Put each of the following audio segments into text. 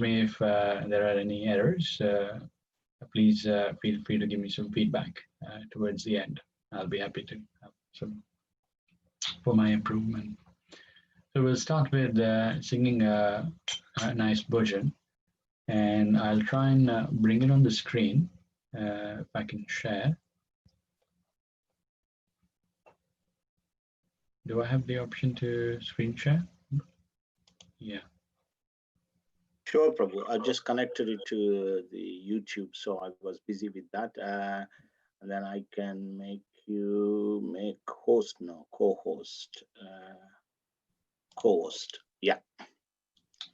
me if there are any errors. Please feel free to give me some feedback towards the end. I'll be happy to have some for my improvement. So we'll start with singing a nice bhajan, and I'll try and bring it on the screen if I can share. Do I have the option to screen share? Yeah. Sure, Prabhu. I just connected it to the YouTube, so I was busy with that. And then I can make you make host now, co-host. Co-host. Yeah.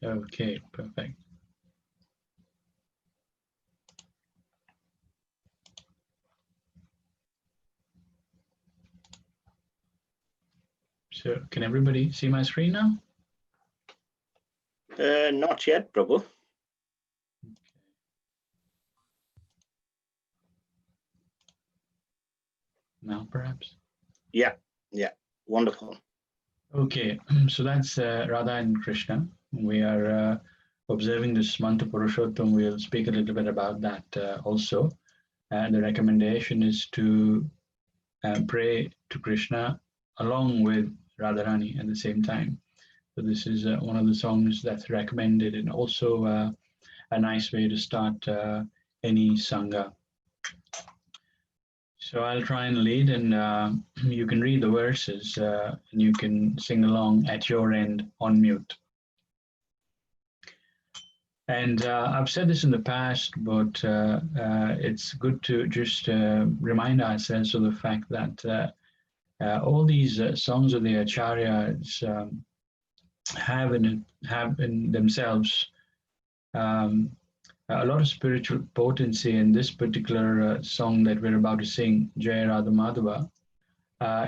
Okay, perfect. So can everybody see my screen now? Not yet, Prabhu. Now, perhaps? Yeah, wonderful. Okay, so that's Radha and Krishna. We are observing this month of Purushottam. We'll speak a little bit about that also. And the recommendation is to pray to Krishna along with Radharani at the same time. So this is one of the songs that's recommended, and also a nice way to start any Sangha. So I'll try and lead, and you can read the verses, and you can sing along at your end on mute. And I've said this in the past, but it's good to just remind ourselves of the fact that all these songs of the acharyas have in themselves a lot of spiritual potency. In this particular song that we're about to sing, Jaya Radha Madhava,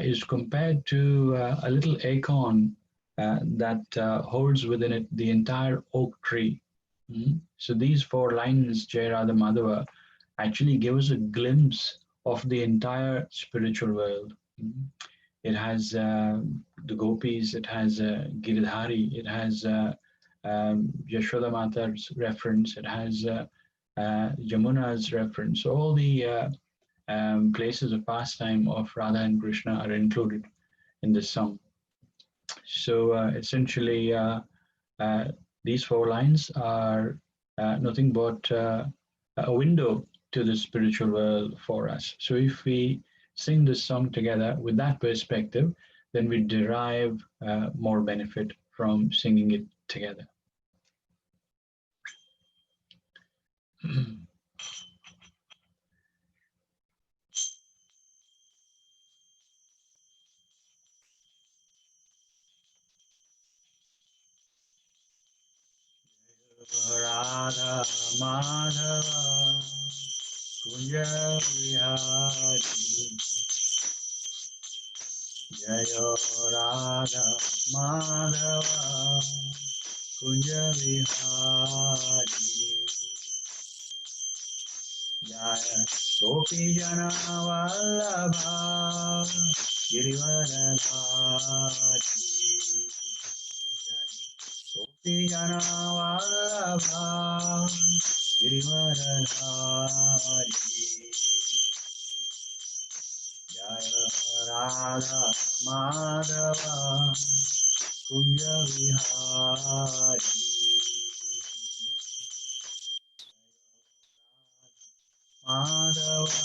is compared to a little acorn that holds within it the entire oak tree. So these four lines, Jaya Radha Madhava, actually give us a glimpse of the entire spiritual world. It has the gopis, it has Giridhari, it has Yashoda Mata's reference, it has Yamuna's reference. All the places of pastime of Radha and Krishna are included in this song. So essentially, these four lines are nothing but a window to the spiritual world for us. So if we sing this song together with that perspective, then we derive more benefit from singing it together. Radha Madhava Kunja Vihari Jayo Radha Madhava Kunja Vihari Jaya Gopi Jana Vallabha Girivaradhari Gopi Jana Vallabha Girivaradhari Jaya Radha Madhava Kunja Vihari Madhava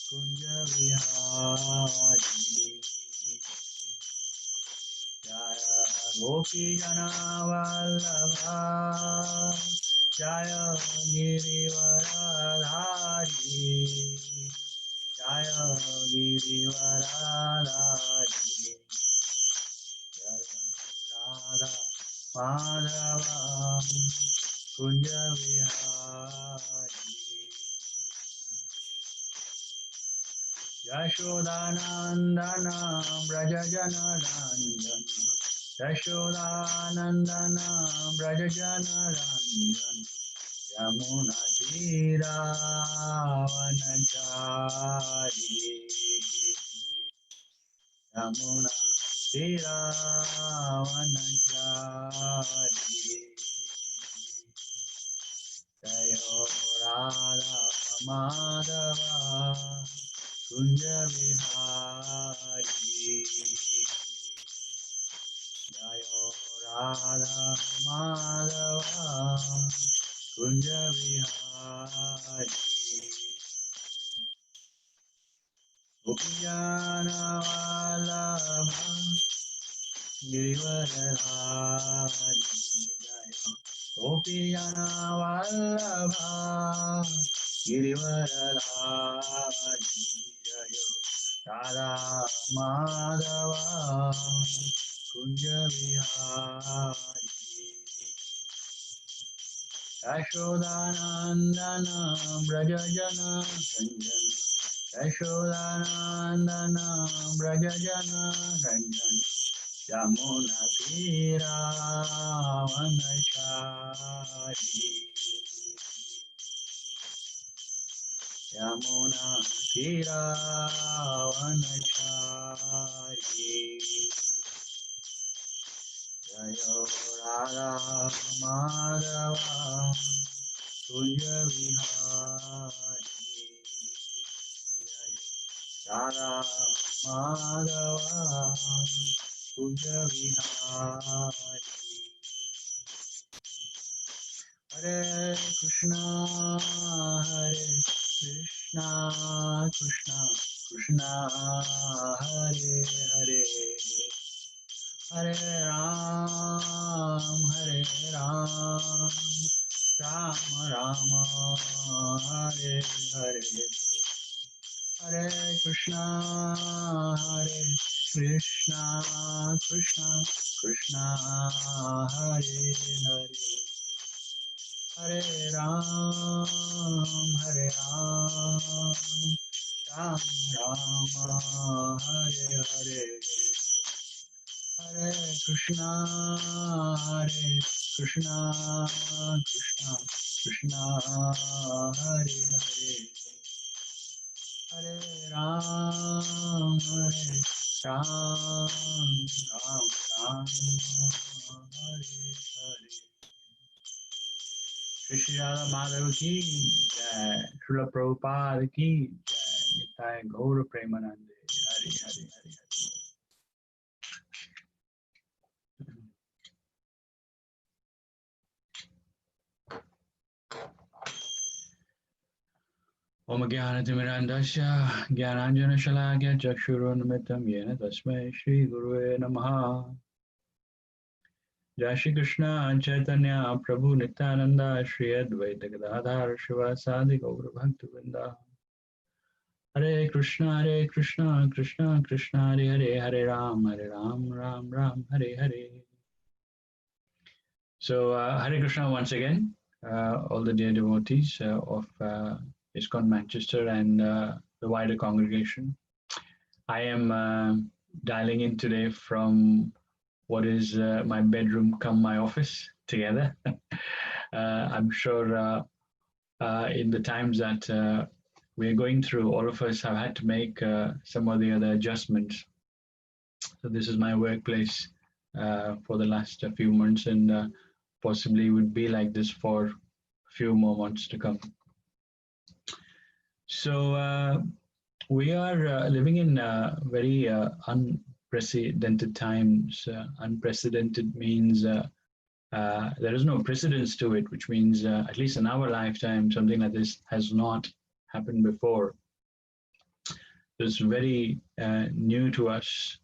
Kunja Vihari Jaya Gopi Jana Vallabha Jaya Girivaradhari Jaya Girivaradhari Jaya Radha Madhava Kunja Vihari Yashodanandana Brajajana Ranjana Yashodanandana Brajajana Ranjana Yamuna Tira Vanachari Yamuna Tira Vanachari Radha Madhava Kunja Vihari Jayo Radha Madhava Kunja Vihari Gopijana Vallabha Girivaradhari Jayo Gopijana Vallabha Girivaradhari Jayo Radha Madhava Kunja Vihari Yashodanandana Brajajana Ranjana Yashodanandana Brajajana Ranjana Yamuna Tira Vanachari Yamuna Tira Vanachari Jayo Radha Madhava Kunja Vihari Radha Madhava Kunja Vihari Hare Krishna Krishna Krishna Hare Hare Hare Ram Ram Rama Hare Hare Hare Krishna Krishna Krishna Hare Hare Hare Ram Ram Rama Hare Hare Hare Krishna Krishna Krishna Hare Hare Hare Ram Ram Hare Hare Shri Radha Madhava ki jai, Srila Prabhupada ki jai, Nitai Gaura Premanande, Hari Hari Hari Hari. Om Jnanatimirandasya Jnananjana Shalakya Chakshurunmitam Yena Tasmai Shri Gurave Namaha. Jai Shri Krishna Chaitanya Prabhu Nityananda Shri Advaita Gadadhar Shivasadi Gaura Bhaktivinoda. Hare Krishna Krishna Krishna Hare Hare Hare Ram Ram Ram Hare Hare. So Hare Krishna once again, all the dear devotees of ISKCON Manchester and the wider congregation. I am dialing in today from what is my bedroom come my office together. I'm sure in the times that we are going through, all of us have had to make some or the other adjustments. So this is my workplace for the last few months, and possibly would be like this for a few more months to come. So we are living in very unprecedented times. Unprecedented means there is no precedence to it, which means at least in our lifetime, something like this has not happened before. It's very new to us.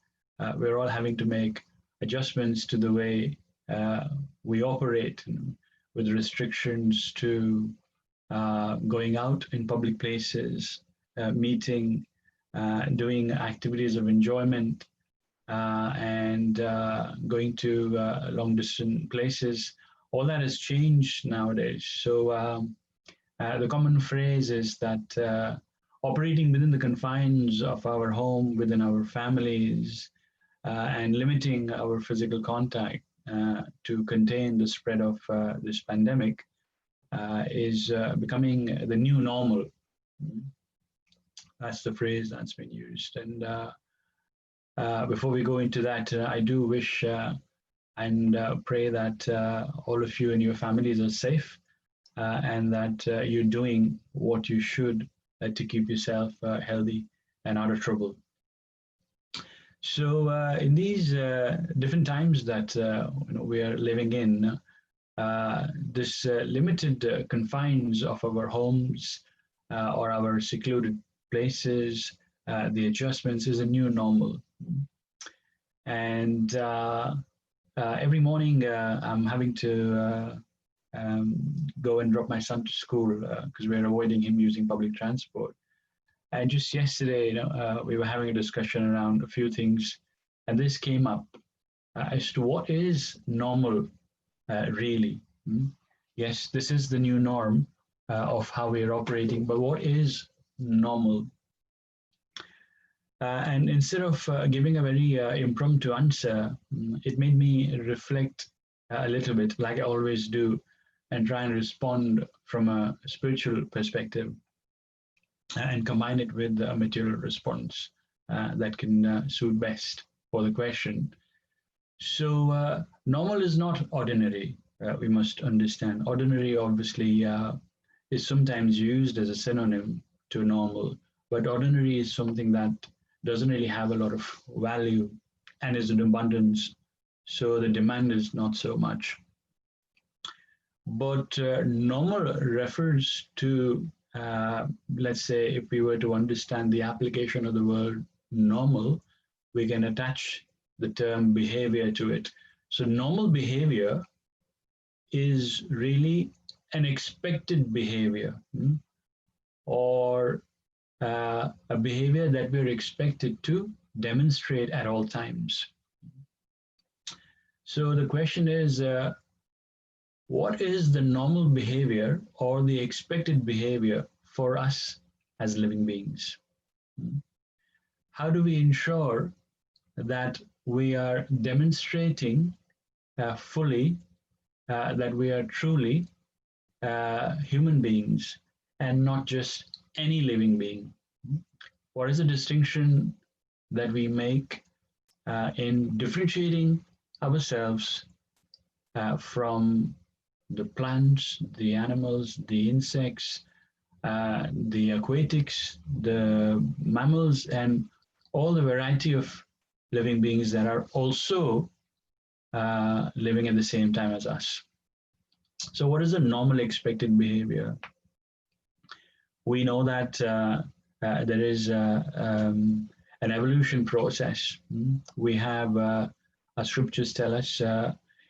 We're all having to make adjustments to the way we operate, with restrictions to going out in public places, meeting, doing activities of enjoyment, and going to long distance places. All that has changed nowadays. So the common phrase is that operating within the confines of our home, within our families, and limiting our physical contact to contain the spread of this pandemic is becoming the new normal. That's the phrase that's been used. And before we go into that, I do wish and pray that all of you and your families are safe and that you're doing what you should to keep yourself healthy and out of trouble. So in these different times that we are living in, this limited confines of our homes or our secluded places, the adjustments is a new normal. And every morning I'm having to go and drop my son to school because we're avoiding him using public transport. And just yesterday, we were having a discussion around a few things, and this came up as to what is normal really. Yes, this is the new norm of how we are operating, but what is normal? And instead of giving a very impromptu answer, it made me reflect a little bit, like I always do, and try and respond from a spiritual perspective and combine it with a material response that can suit best for the question. So, normal is not ordinary. We must understand. Ordinary, obviously, is sometimes used as a synonym to normal, but ordinary is something that doesn't really have a lot of value and is in abundance. So the demand is not so much. But normal refers to, let's say, if we were to understand the application of the word normal, we can attach the term behavior to it. So normal behavior is really an expected behavior, or a behavior that we're expected to demonstrate at all times. So the question is, what is the normal behavior or the expected behavior for us as living beings? How do we ensure that we are demonstrating fully that we are truly human beings and not just any living being? What is the distinction that we make in differentiating ourselves from the plants, the animals, the insects, the aquatics, the mammals, and all the variety of living beings that are also living at the same time as us? So what is the normal expected behavior? We know that there is an evolution process. We have, our scriptures tell us,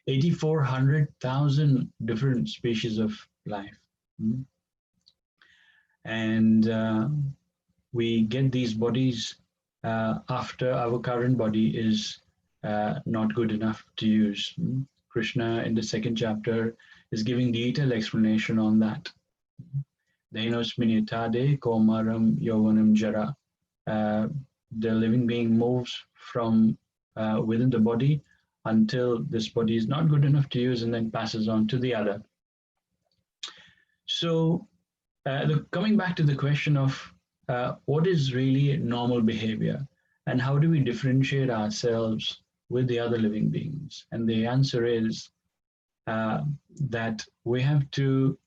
8,400,000 different species of life. And we get these bodies after our current body is not good enough to use. Krishna in the second chapter is giving detailed explanation on that. Dainosminitade komaram yovanam jara. The living being moves from within the body until this body is not good enough to use and then passes on to the other. So coming back to the question of what is really normal behavior and how do we differentiate ourselves with the other living beings? And the answer is that we have to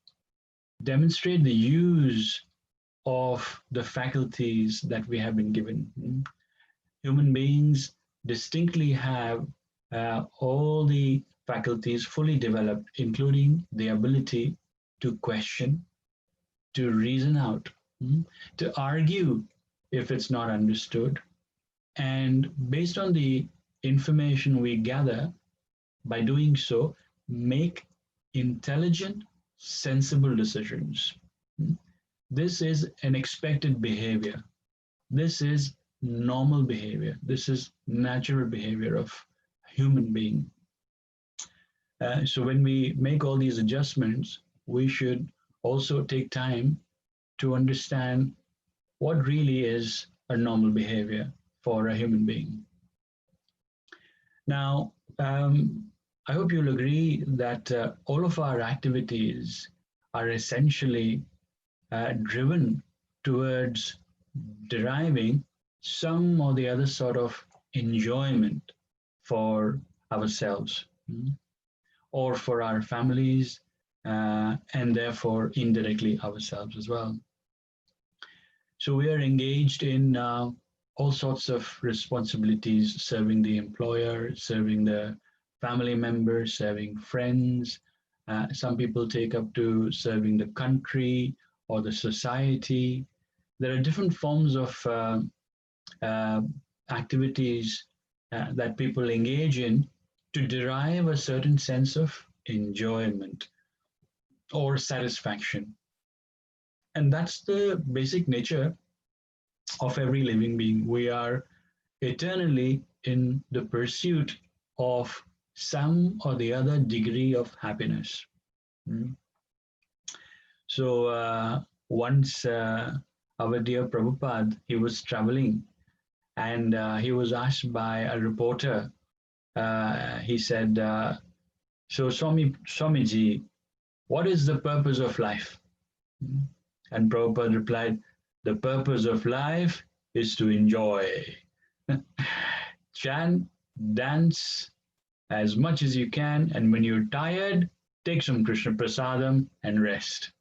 demonstrate the use of the faculties that we have been given. Human beings distinctly have all the faculties fully developed, including the ability to question, to reason out, to argue if it's not understood. And based on the information we gather, by doing so, make intelligent, sensible decisions. This is an expected behavior. This is normal behavior. This is natural behavior of a human being. So when we make all these adjustments, we should also take time to understand what really is a normal behavior for a human being. Now, I hope you'll agree that all of our activities are essentially driven towards deriving some or the other sort of enjoyment for ourselves or for our families and therefore indirectly ourselves as well. So we are engaged in all sorts of responsibilities, serving the employer, serving the family members, serving friends. Some people take up to serving the country or the society. There are different forms of uh, activities that people engage in to derive a certain sense of enjoyment or satisfaction. And that's the basic nature of every living being. We are eternally in the pursuit of some or the other degree of happiness. Mm. So once our dear Prabhupada, he was traveling and he was asked by a reporter, he said, so Swamiji, what is the purpose of life? And Prabhupada replied, the purpose of life is to enjoy. Chant, dance as much as you can, and when you're tired, take some Krishna Prasadam and rest.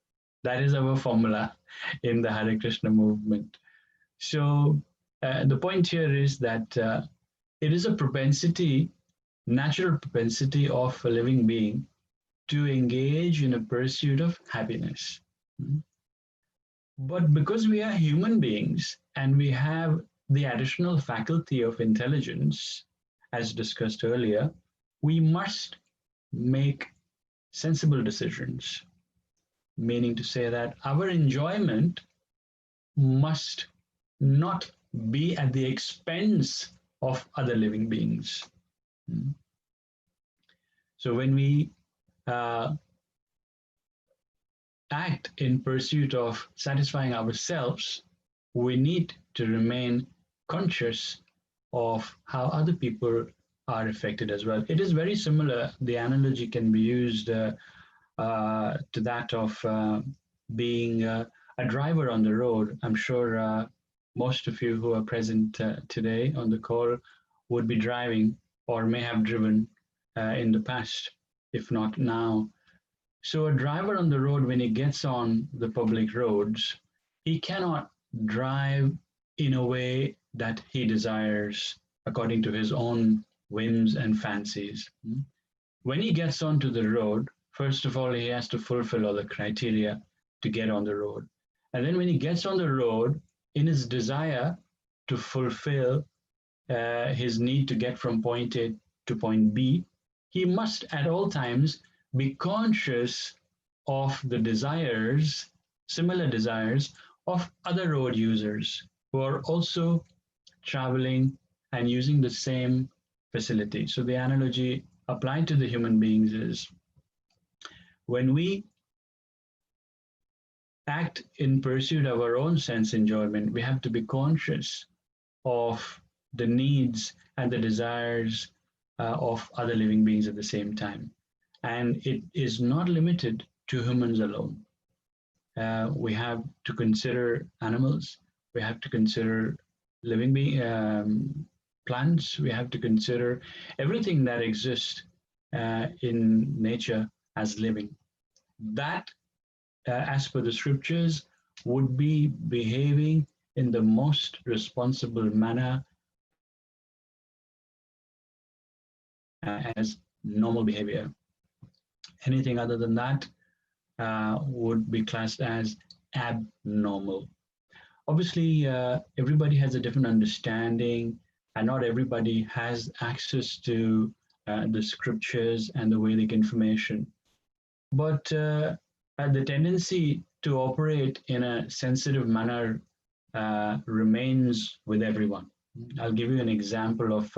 That is our formula in the Hare Krishna movement. So the point here is that it is a propensity, natural propensity of a living being to engage in a pursuit of happiness. But because we are human beings and we have the additional faculty of intelligence, as discussed earlier, we must make sensible decisions, meaning to say that our enjoyment must not be at the expense of other living beings. So when we act in pursuit of satisfying ourselves, we need to remain conscious of how other people are affected as well. It is very similar. The analogy can be used to that of being a driver on the road. I'm sure most of you who are present today on the call would be driving or may have driven in the past, if not now. So a driver on the road, when he gets on the public roads, he cannot drive in a way that he desires according to his own whims and fancies. When he gets onto the road, first of all, he has to fulfill all the criteria to get on the road. And then when he gets on the road, in his desire to fulfill his need to get from point A to point B, he must at all times be conscious of the desires, similar desires of other road users who are also traveling and using the same facility. So the analogy applied to the human beings is when we act in pursuit of our own sense enjoyment, we have to be conscious of the needs and the desires of other living beings at the same time. And it is not limited to humans alone. We have to consider animals, we have to consider living plants, we have to consider everything that exists in nature as living. That, as per the scriptures, would be behaving in the most responsible manner as normal behavior. Anything other than that would be classed as abnormal. Obviously, everybody has a different understanding, and not everybody has access to the scriptures and the Vedic information. But the tendency to operate in a sensitive manner remains with everyone. I'll give you an example of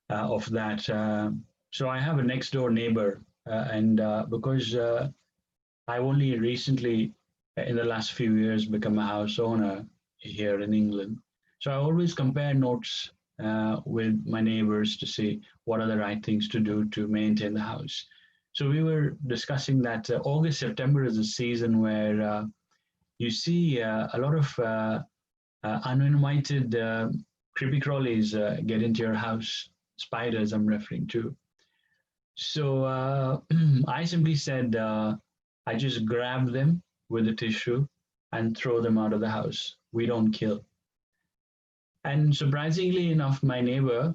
that. So I have a next door neighbor, and because I've only recently, in the last few years, become a house owner here in England. So I always compare notes with my neighbors to see what are the right things to do to maintain the house. So we were discussing that August, September is a season where you see a lot of uninvited creepy crawlies get into your house, spiders I'm referring to. So I simply said, I just grab them with a tissue and throw them out of the house. We don't kill. And surprisingly enough, my neighbor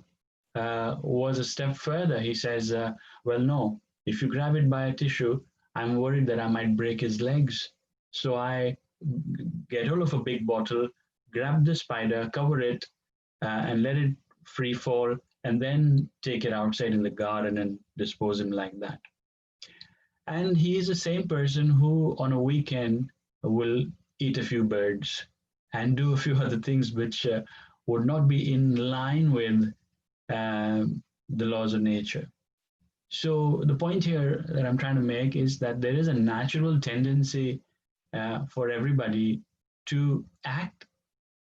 was a step further. He says, well, no, if you grab it by a tissue, I'm worried that I might break his legs. So I get hold of a big bottle, grab the spider, cover it, and let it free fall, and then take it outside in the garden and dispose him like that. And he is the same person who, on a weekend, will eat a few birds and do a few other things which would not be in line with the laws of nature. So the point here that I'm trying to make is that there is a natural tendency for everybody to act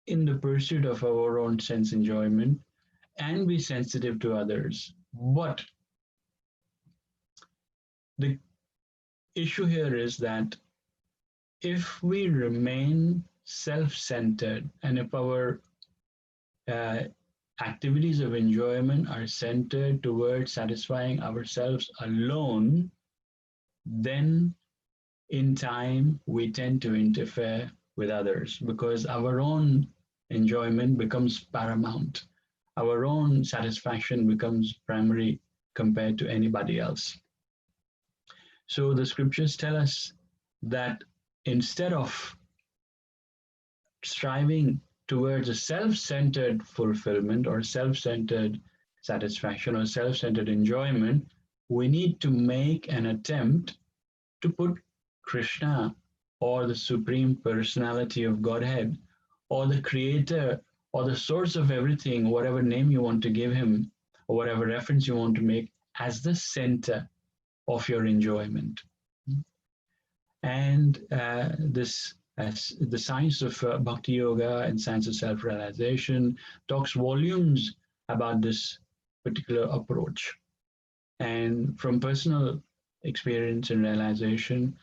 in the pursuit of our own sense enjoyment and be sensitive to others. But the issue here is that if we remain self-centered and if our uh, activities of enjoyment are centered towards satisfying ourselves alone, then in time we tend to interfere with others because our own enjoyment becomes paramount. Our own satisfaction becomes primary compared to anybody else. So the scriptures tell us that instead of striving towards a self-centered fulfillment or self-centered satisfaction or self-centered enjoyment, we need to make an attempt to put Krishna or the Supreme Personality of Godhead or the Creator or the source of everything, whatever name you want to give him or whatever reference you want to make, as the center of your enjoyment. And this as the science of bhakti yoga and science of self-realization talks volumes about this particular approach. And from personal experience and realization,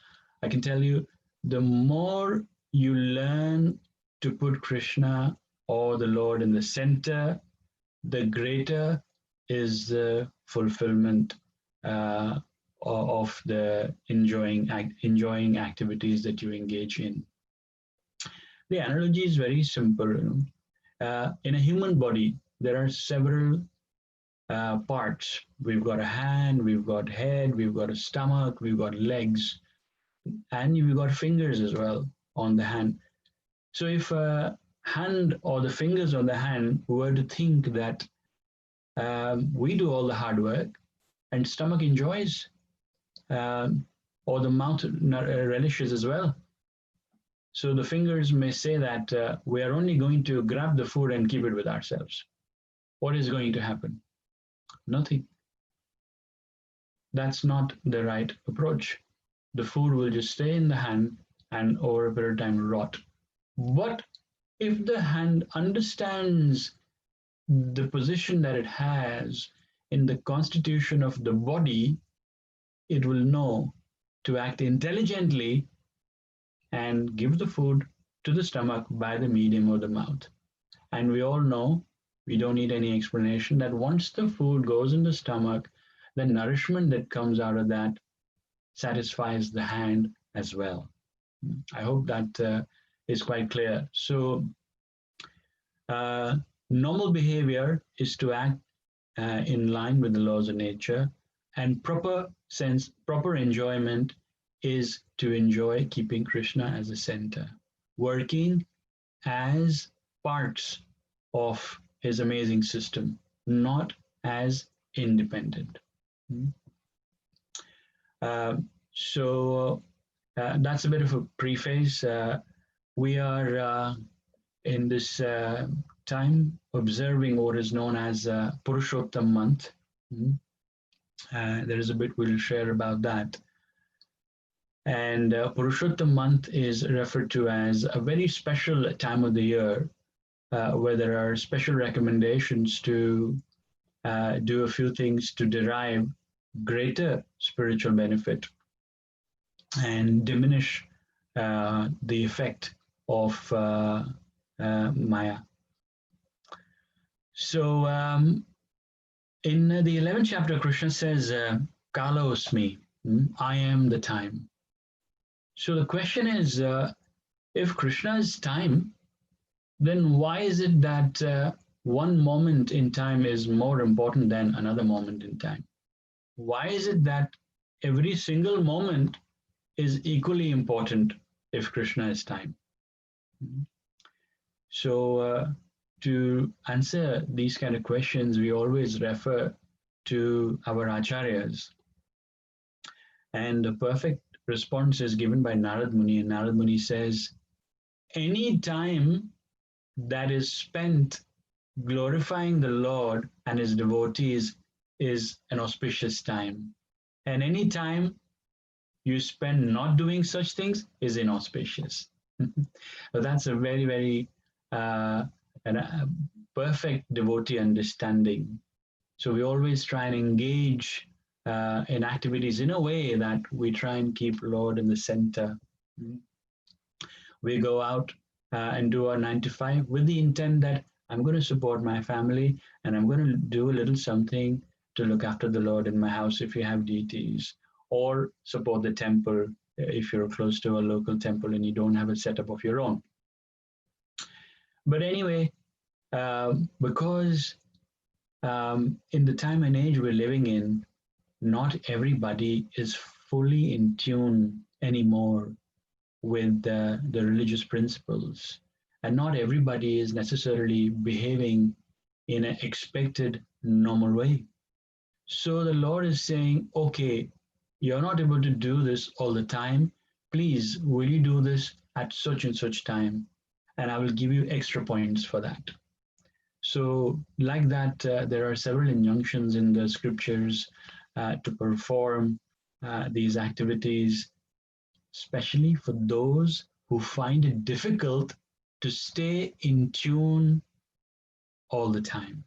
I can tell you the more you learn to put Krishna or the Lord in the center, the greater is the fulfillment of the enjoying activities that you engage in. The analogy is very simple. In a human body, there are several parts. We've got a hand, we've got head, we've got a stomach, we've got legs, and we've got fingers as well on the hand. So if a hand or the fingers on the hand were to think that we do all the hard work and stomach enjoys, or the mouth relishes as well. So the fingers may say that we are only going to grab the food and keep it with ourselves. What is going to happen? Nothing. That's not the right approach. The food will just stay in the hand and over a period of time rot. But if the hand understands the position that it has in the constitution of the body, it will know to act intelligently and give the food to the stomach by the medium of the mouth. And we all know, we don't need any explanation, that once the food goes in the stomach, the nourishment that comes out of that satisfies the hand as well. I hope that is quite clear. So normal behavior is to act in line with the laws of nature, and proper enjoyment is to enjoy keeping Krishna as a center, working as parts of his amazing system, not as independent. So that's a bit of a preface. We are in this time observing what is known as Purushottam month. There is a bit we'll share about that. And Purushottam month is referred to as a very special time of the year where there are special recommendations to do a few things to derive greater spiritual benefit and diminish the effect of Maya. So in the 11th chapter, Krishna says, Kalosmi, I am the time. So the question is, if Krishna is time, then why is it that one moment in time is more important than another moment in time? Why is it that every single moment is equally important if Krishna is time? So, to answer these kind of questions, we always refer to our acharyas. And the perfect response is given by Narad Muni. And Narad Muni says, any time that is spent glorifying the Lord and his devotees is an auspicious time. And any time you spend not doing such things is inauspicious. So that's a very, very perfect devotee understanding. So we always try and engage in activities in a way that we try and keep Lord in the center. We go out and do our 9 to 5 with the intent that I'm going to support my family and I'm going to do a little something to look after the Lord in my house if you have deities, or support the temple if you're close to a local temple and you don't have a setup of your own. But anyway, because in the time and age we're living in, not everybody is fully in tune anymore with the religious principles, and not everybody is necessarily behaving in an expected normal way. So the Lord is saying, okay, you're not able to do this all the time. Please, will you do this at such and such time? And I will give you extra points for that. So, like that, there are several injunctions in the scriptures to perform these activities, especially for those who find it difficult to stay in tune all the time.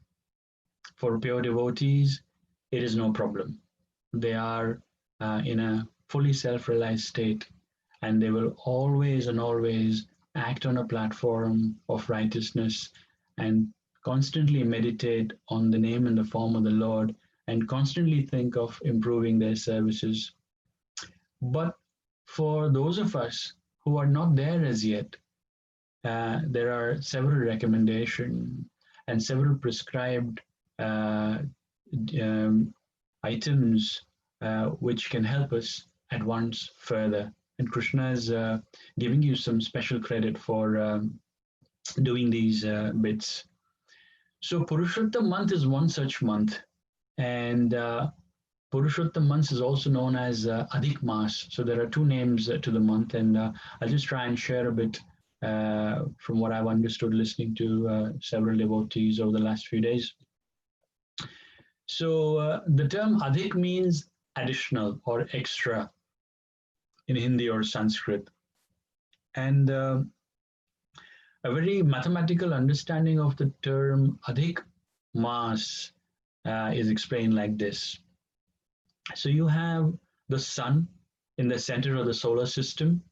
For pure devotees, it is no problem. They are in a fully self-realized state, and they will always and always act on a platform of righteousness and constantly meditate on the name and the form of the Lord and constantly think of improving their services. But for those of us who are not there as yet, there are several recommendations and several prescribed items which can help us advance further. And Krishna is giving you some special credit for doing these bits. So Purushottam month is one such month, and Purushottam month is also known as Adhik Mas. So there are two names to the month, and I'll just try and share a bit from what I've understood listening to several devotees over the last few days. So the term Adhik means additional or extra in Hindi or Sanskrit. And a very mathematical understanding of the term Adhik Mas is explained like this. So you have the sun in the center of the solar system,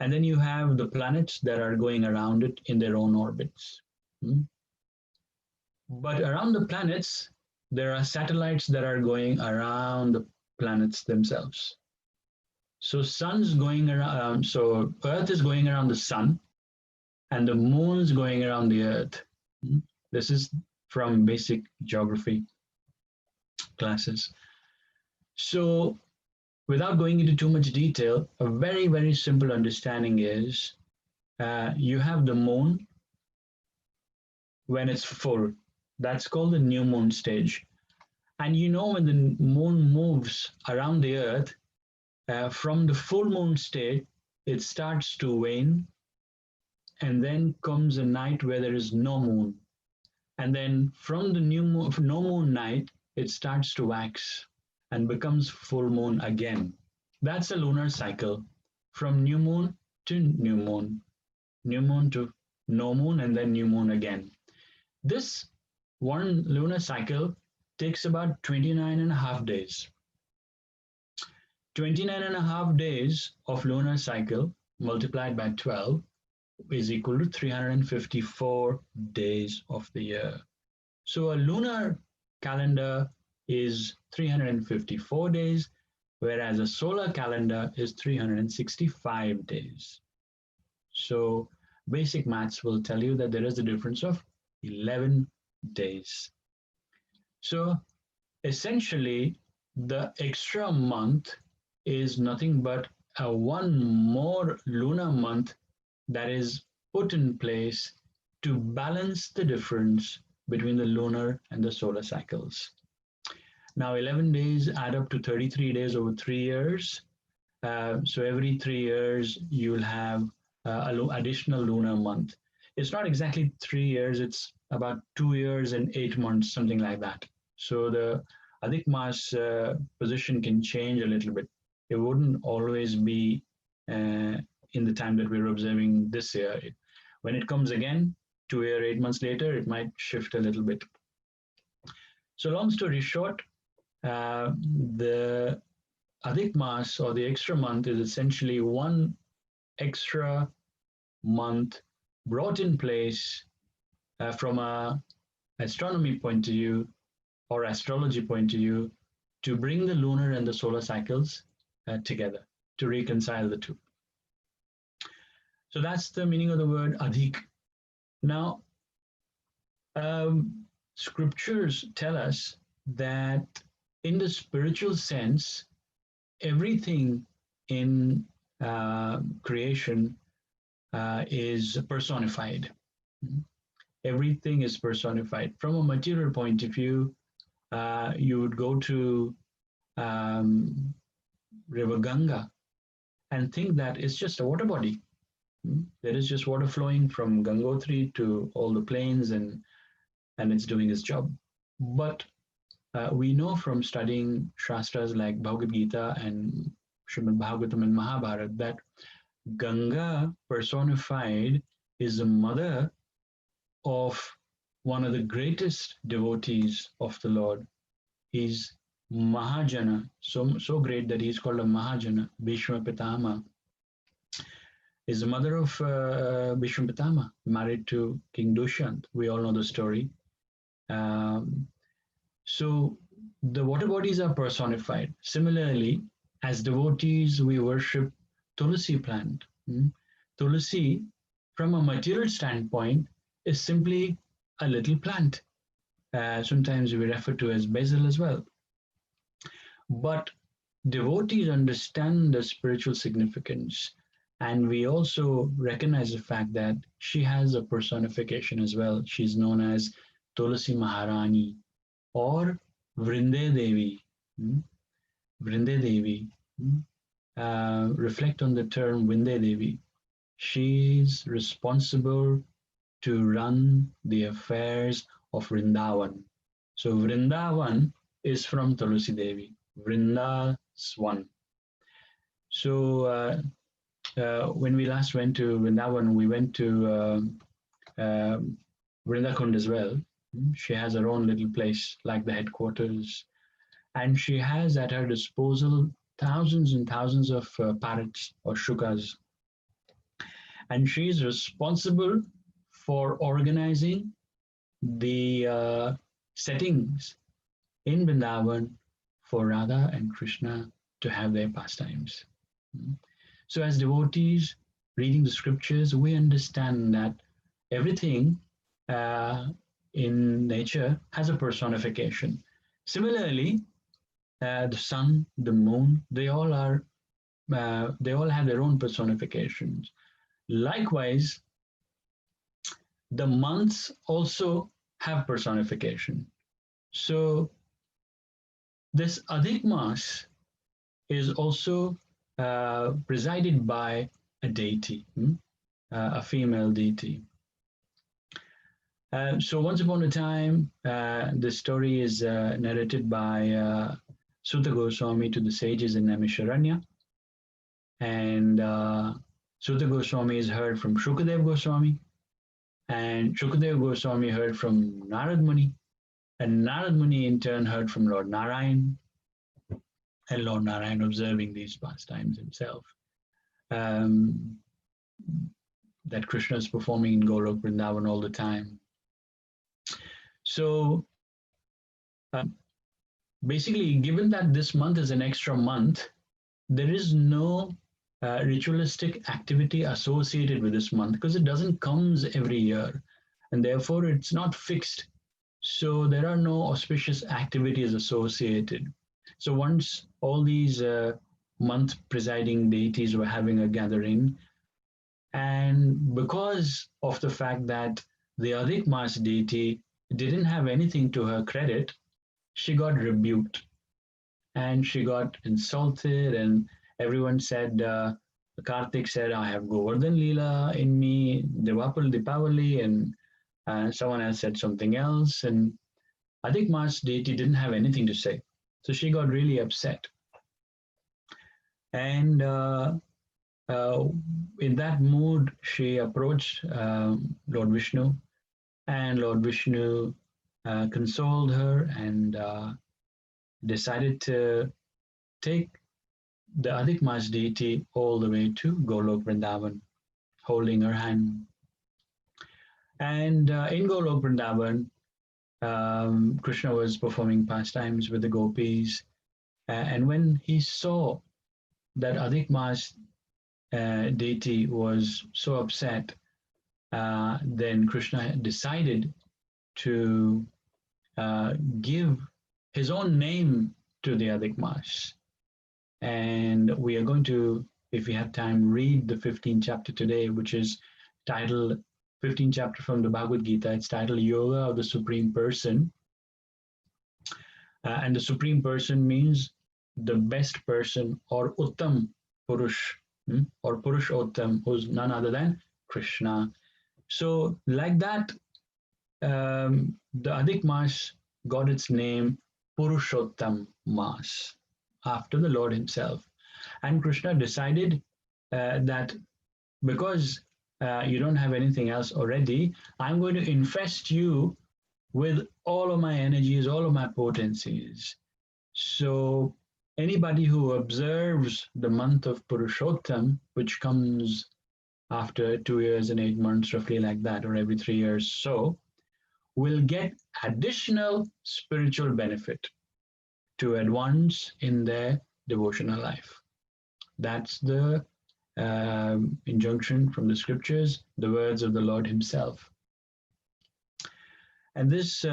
and then you have the planets that are going around it in their own orbits. But around the planets, there are satellites that are going around the planets themselves. So sun's going around, so Earth is going around the sun, and the moon's going around the Earth. This is from basic geography classes. So without going into too much detail, a very, very simple understanding is you have the moon when it's full. That's called the new moon stage. And you know when the moon moves around the Earth, from the full moon state, it starts to wane, and then comes a night where there is no moon. And then from the no moon night, it starts to wax and becomes full moon again. That's a lunar cycle, from new moon to new moon to no moon, and then new moon again. This one lunar cycle takes about 29 and a half days. 29 and a half days of lunar cycle multiplied by 12 is equal to 354 days of the year. So a lunar calendar is 354 days, whereas a solar calendar is 365 days. So basic maths will tell you that there is a difference of 11 days. So essentially, the extra month is nothing but a one more lunar month that is put in place to balance the difference between the lunar and the solar cycles. Now, 11 days add up to 33 days over 3 years. So every 3 years, you'll have an additional lunar month. It's not exactly 3 years, it's about 2 years and 8 months, something like that. So the Adhik Mas position can change a little bit. It wouldn't always be in the time that we're observing this year. When it comes again, 2 year, 8 months later, it might shift a little bit. So long story short, the Adhik Mas or the extra month is essentially one extra month brought in place from a astronomy point of view or astrology point of view to bring the lunar and the solar cycles together, to reconcile the two. So that's the meaning of the word Adhik. Now, scriptures tell us that in the spiritual sense, everything in creation is personified. Everything is personified. From a material point of view, you would go to River Ganga and think that it's just a water body. There is just water flowing from Gangotri to all the plains and it's doing its job. But we know from studying Shastras like Bhagavad Gita and Srimad Bhagavatam and Mahabharata that Ganga personified is the mother of one of the greatest devotees of the Lord. He's Mahajana, so great that he's called a Mahajana. Bhishma Pitama is the mother of Bhishma Pitama, married to King Dushyant. We all know the story. So the water bodies are personified. Similarly, as devotees, we worship Tulsi plant. Tulsi, from a material standpoint, is simply a little plant. Sometimes we refer to as basil as well. But devotees understand the spiritual significance, and we also recognize the fact that she has a personification as well. She's known as Tulsi Maharani or Vrinde Devi. Vrinde Devi. Reflect on the term Vrinde Devi. She's responsible to run the affairs of Vrindavan. So Vrindavan is from Tulsi Devi. Vrindaswan. So when we last went to Vrindavan, we went to Vrindakund as well. She has her own little place like the headquarters, and she has at her disposal thousands and thousands of parrots or shukas. And she's responsible for organizing the settings in Vrindavan for Radha and Krishna to have their pastimes. So as devotees reading the scriptures, we understand that everything in nature has a personification. Similarly, the sun, the moon, they all have their own personifications. Likewise, the months also have personification. So this Adhik Mas is also presided by a deity, a female deity. So once upon a time, this story is narrated by Suta Goswami to the sages in Naimisharanya. And Suta Goswami is heard from Shukadev Goswami. And Shukadev Goswami heard from Narad Muni. And Narad Muni in turn heard from Lord Narayan. And Lord Narayan observing these pastimes himself. That Krishna is performing in Golok Vrindavan all the time. So basically, given that this month is an extra month, there is no ritualistic activity associated with this month because it doesn't comes every year, and therefore it's not fixed. So there are no auspicious activities associated. So once all these month presiding deities were having a gathering, and because of the fact that the Adhik Mas deity didn't have anything to her credit, she got rebuked and she got insulted, and everyone said, Karthik said, I have Govardhan Leela in me, Devapal Dipavali, and someone else said something else. And Adhik Mas deity didn't have anything to say. So she got really upset. And uh, in that mood, she approached Lord Vishnu, and Lord Vishnu consoled her and decided to take the Adhik Mas deity all the way to Golok Vrindavan, holding her hand. And in Golok Vrindavan, Krishna was performing pastimes with the gopis. And when he saw that Adhik Mas deity was so upset, then Krishna decided to give his own name to the Adhik Mas. And we are going to, if we have time, read the 15th chapter today, which is titled 15th chapter from the Bhagavad Gita. It's titled Yoga of the Supreme Person. And the Supreme Person means the best person, or Uttam Purush, or Purushottam, who's none other than Krishna. So like that, the Adhik Mas got its name Purushottam Mas, after the Lord himself. And Krishna decided that because you don't have anything else already, I'm going to infest you with all of my energies, all of my potencies. So anybody who observes the month of Purushottam, which comes after 2 years and 8 months, roughly like that, or every 3 years, so will get additional spiritual benefit to advance in their devotional life. That's the injunction from the scriptures, the words of the Lord himself. And this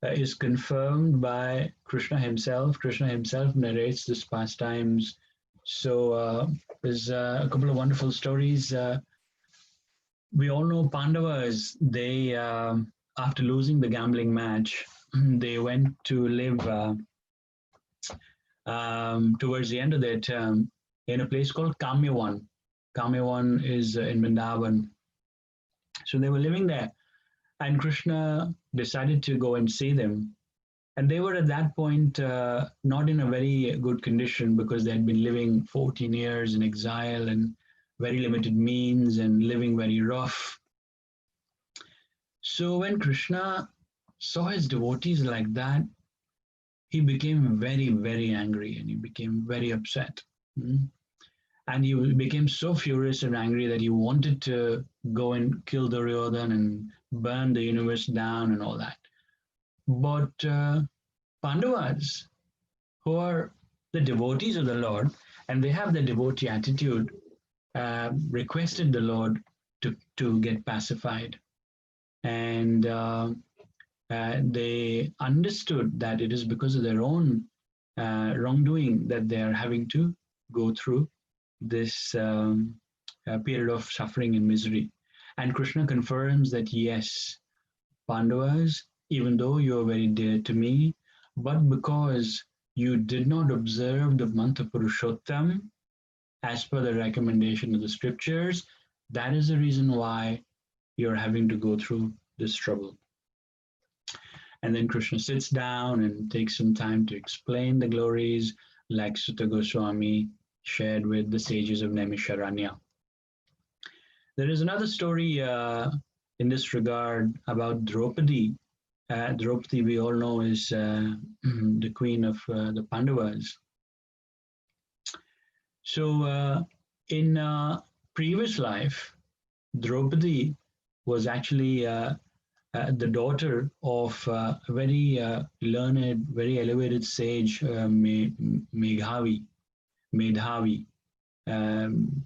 is confirmed by Krishna himself. Krishna himself narrates this pastimes. So there's a couple of wonderful stories. We all know Pandavas, they, after losing the gambling match, they went to live towards the end of their term in a place called Kamyavan. Kamyavan is in Vrindavan. So they were living there, and Krishna decided to go and see them. And they were at that point not in a very good condition because they had been living 14 years in exile and very limited means and living very rough. So when Krishna saw his devotees like that, he became very, very angry and he became very upset. And he became so furious and angry that he wanted to go and kill Duryodhana and burn the universe down and all that. But Pandavas, who are the devotees of the Lord, and they have the devotee attitude, requested the Lord to get pacified. And they understood that it is because of their own wrongdoing that they are having to go through this period of suffering and misery. And Krishna confirms that yes, Pandavas, even though you are very dear to me, but because you did not observe the month of Purushottam as per the recommendation of the scriptures, that is the reason why you're having to go through this trouble. And then Krishna sits down and takes some time to explain the glories, like Sutta Goswami shared with the sages of Naimisharanya. There is another story in this regard about Draupadi. Draupadi, we all know, is the queen of the Pandavas. So in previous life, Draupadi was actually the daughter of a very learned, very elevated sage, Medhavi. Um,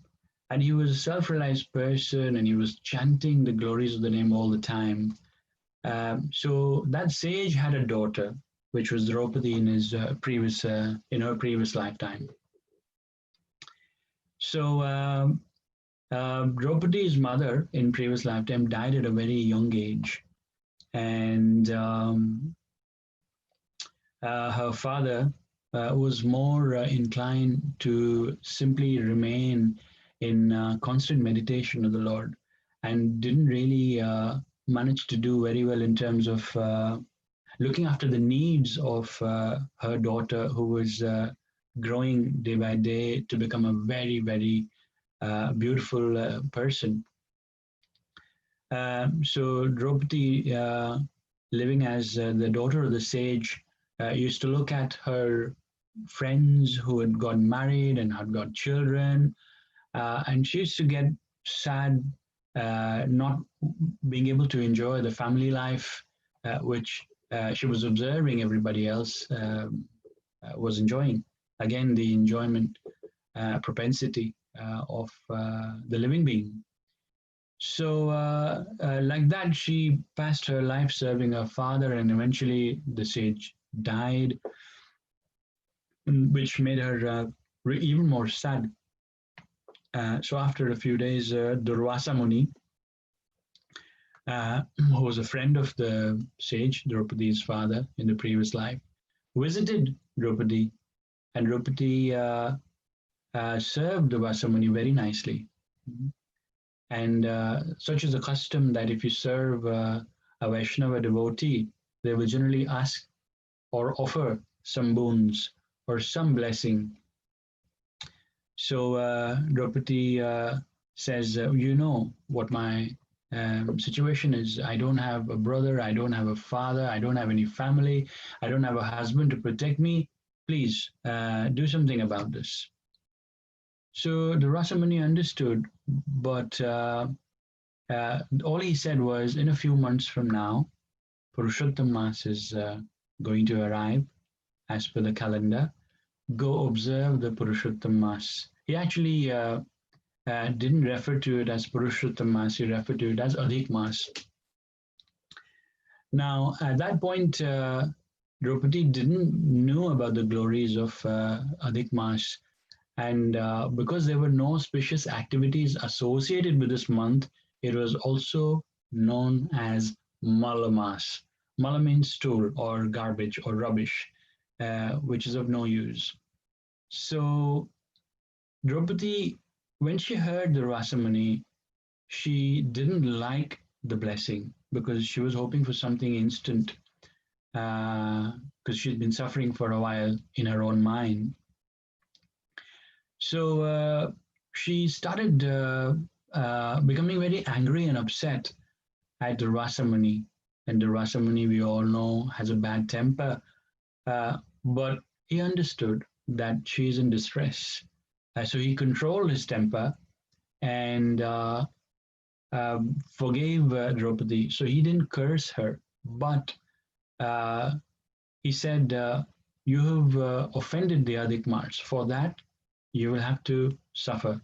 and he was a self-realized person, and he was chanting the glories of the name all the time. So that sage had a daughter, which was Draupadi in his in her previous lifetime. So Draupadi's mother in previous lifetime died at a very young age, and her father was more inclined to simply remain in constant meditation of the Lord, and didn't really manage to do very well in terms of looking after the needs of her daughter, who was growing day by day to become a very, very beautiful person. So Draupadi, living as the daughter of the sage, used to look at her friends who had got married and had got children, and she used to get sad, not being able to enjoy the family life, which she was observing everybody else was enjoying. Again, the enjoyment propensity of the living being. So, like that, she passed her life serving her father, and eventually the sage died, which made her even more sad. So, after a few days, Durvasa Muni, who was a friend of the sage, Draupadi's father in the previous life, visited Draupadi, and Draupadi served Durvasa Muni very nicely. And such is the custom that if you serve a Vaishnava devotee, they will generally ask or offer some boons or some blessing. So Draupadi says, you know what my situation is. I don't have a brother, I don't have a father, I don't have any family, I don't have a husband to protect me. Please do something about this. So the Rasamuni understood, but all he said was, in a few months from now, Purushottam Mas is going to arrive as per the calendar. Go observe the Purushottam Mas. He actually didn't refer to it as Purushottam Mas, he referred to it as Adhik Mas. Now, at that point, Draupadi didn't know about the glories of Adhik Mas. And because there were no auspicious activities associated with this month, it was also known as Malamas. Mala means stool or garbage or rubbish, which is of no use. So Draupadi, when she heard the Rasamani, she didn't like the blessing because she was hoping for something instant, because she'd been suffering for a while in her own mind. So she started becoming very angry and upset at the Rasamuni. And the Rasamuni, we all know, has a bad temper. But he understood that she is in distress. So he controlled his temper and forgave Draupadi. So he didn't curse her, but he said, you have offended the Adhik Mars. For that, you will have to suffer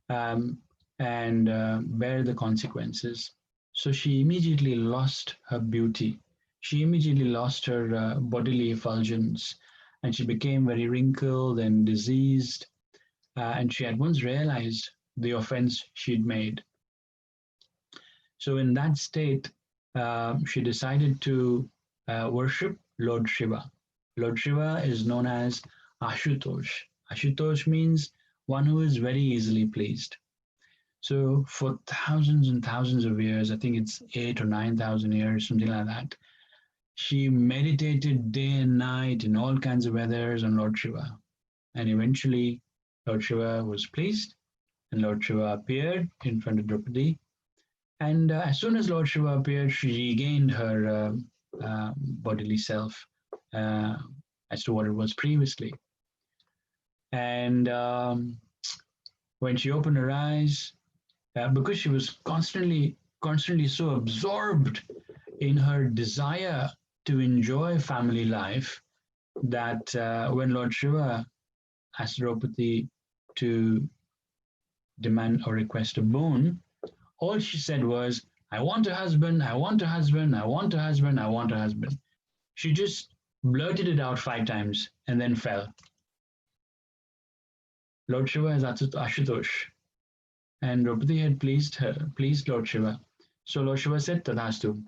and bear the consequences. So she immediately lost her beauty. She immediately lost her bodily effulgence, and she became very wrinkled and diseased. And she at once realized the offense she'd made. So in that state, she decided to worship Lord Shiva. Lord Shiva is known as Ashutosh. Ashutosh means one who is very easily pleased. So for thousands and thousands of years, I think it's 8 or 9,000 years, something like that, she meditated day and night in all kinds of weathers on Lord Shiva. And eventually, Lord Shiva was pleased, and Lord Shiva appeared in front of Draupadi. And as soon as Lord Shiva appeared, she regained her bodily self as to what it was previously. And when she opened her eyes, because she was constantly constantly so absorbed in her desire to enjoy family life that when Lord Shiva asked Draupadi to demand or request a boon, all she said was, I want a husband, I want a husband, I want a husband, I want a husband. She just blurted it out 5 times and then fell. Lord Shiva is Ashutosh, and Draupadi had pleased Lord Shiva. So Lord Shiva said, Tadhastu.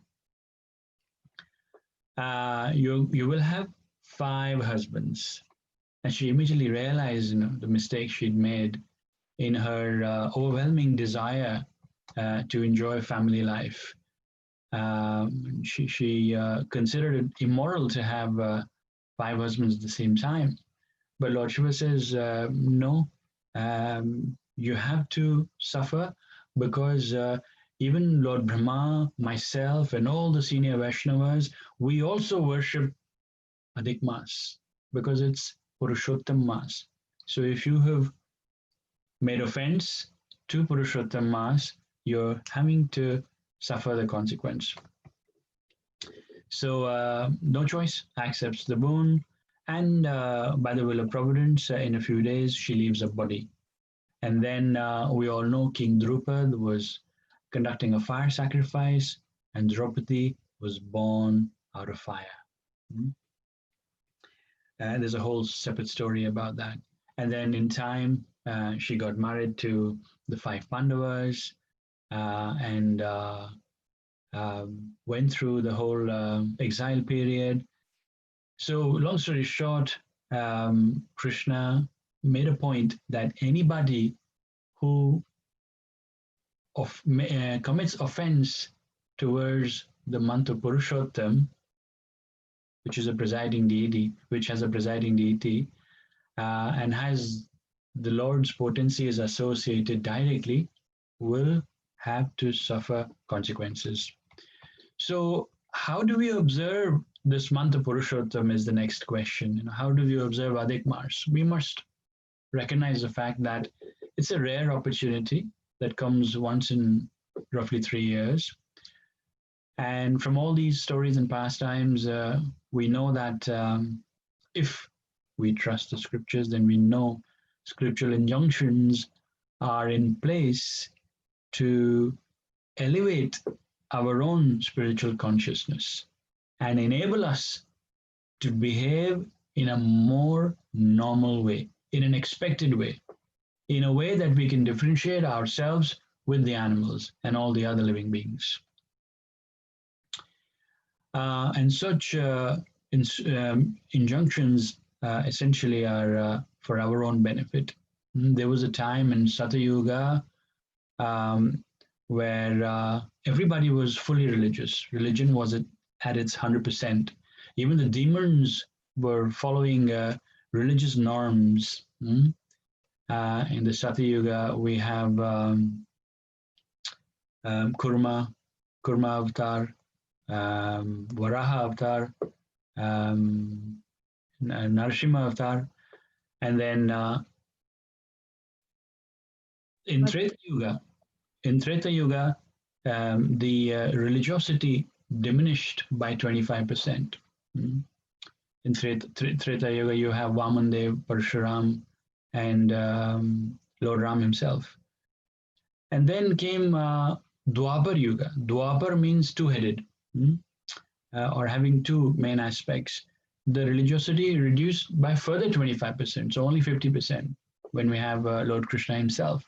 You will have 5 husbands. And she immediately realized, the mistake she'd made in her overwhelming desire to enjoy family life. She considered it immoral to have 5 husbands at the same time. But Lord Shiva says, no, you have to suffer because even Lord Brahma, myself, and all the senior Vaishnavas, we also worship Adhik Mas because it's Purushottam Mas. So if you have made offense to Purushottam Mas, you're having to suffer the consequence. So no choice, accepts the boon, and by the will of Providence, in a few days, she leaves her body. And then we all know King Drupad was conducting a fire sacrifice, and Draupadi was born out of fire. There's a whole separate story about that. And then in time, she got married to the 5 Pandavas and went through the whole exile period. So long story short, Krishna made a point that anybody who commits offense towards the month of Purushottam, which has a presiding deity, and has the Lord's potency is associated directly, will have to suffer consequences. So how do we observe this month of Purushottam is the next question. How do we observe Adhik Mas? We must recognize the fact that it's a rare opportunity that comes once in roughly 3 years. And from all these stories and pastimes, we know that if we trust the scriptures, then we know scriptural injunctions are in place to elevate our own spiritual consciousness and enable us to behave in a more normal way, in an expected way, in a way that we can differentiate ourselves with the animals and all the other living beings. And such injunctions essentially are for our own benefit. There was a time in Satyuga where everybody was fully religious. Religion was at its 100%. Even the demons were following religious norms. In the Satyuga, we have Kurma avatar, Varaha avatar, Narasimha avatar, and then in Treta Yuga, the religiosity diminished by 25%. In Treta Yuga, you have Vamandev, Parshuram, and Lord Ram himself. And then came Dwapar Yuga. Dwapar means two-headed, or having 2 main aspects. The religiosity reduced by further 25%, so only 50% when we have Lord Krishna himself.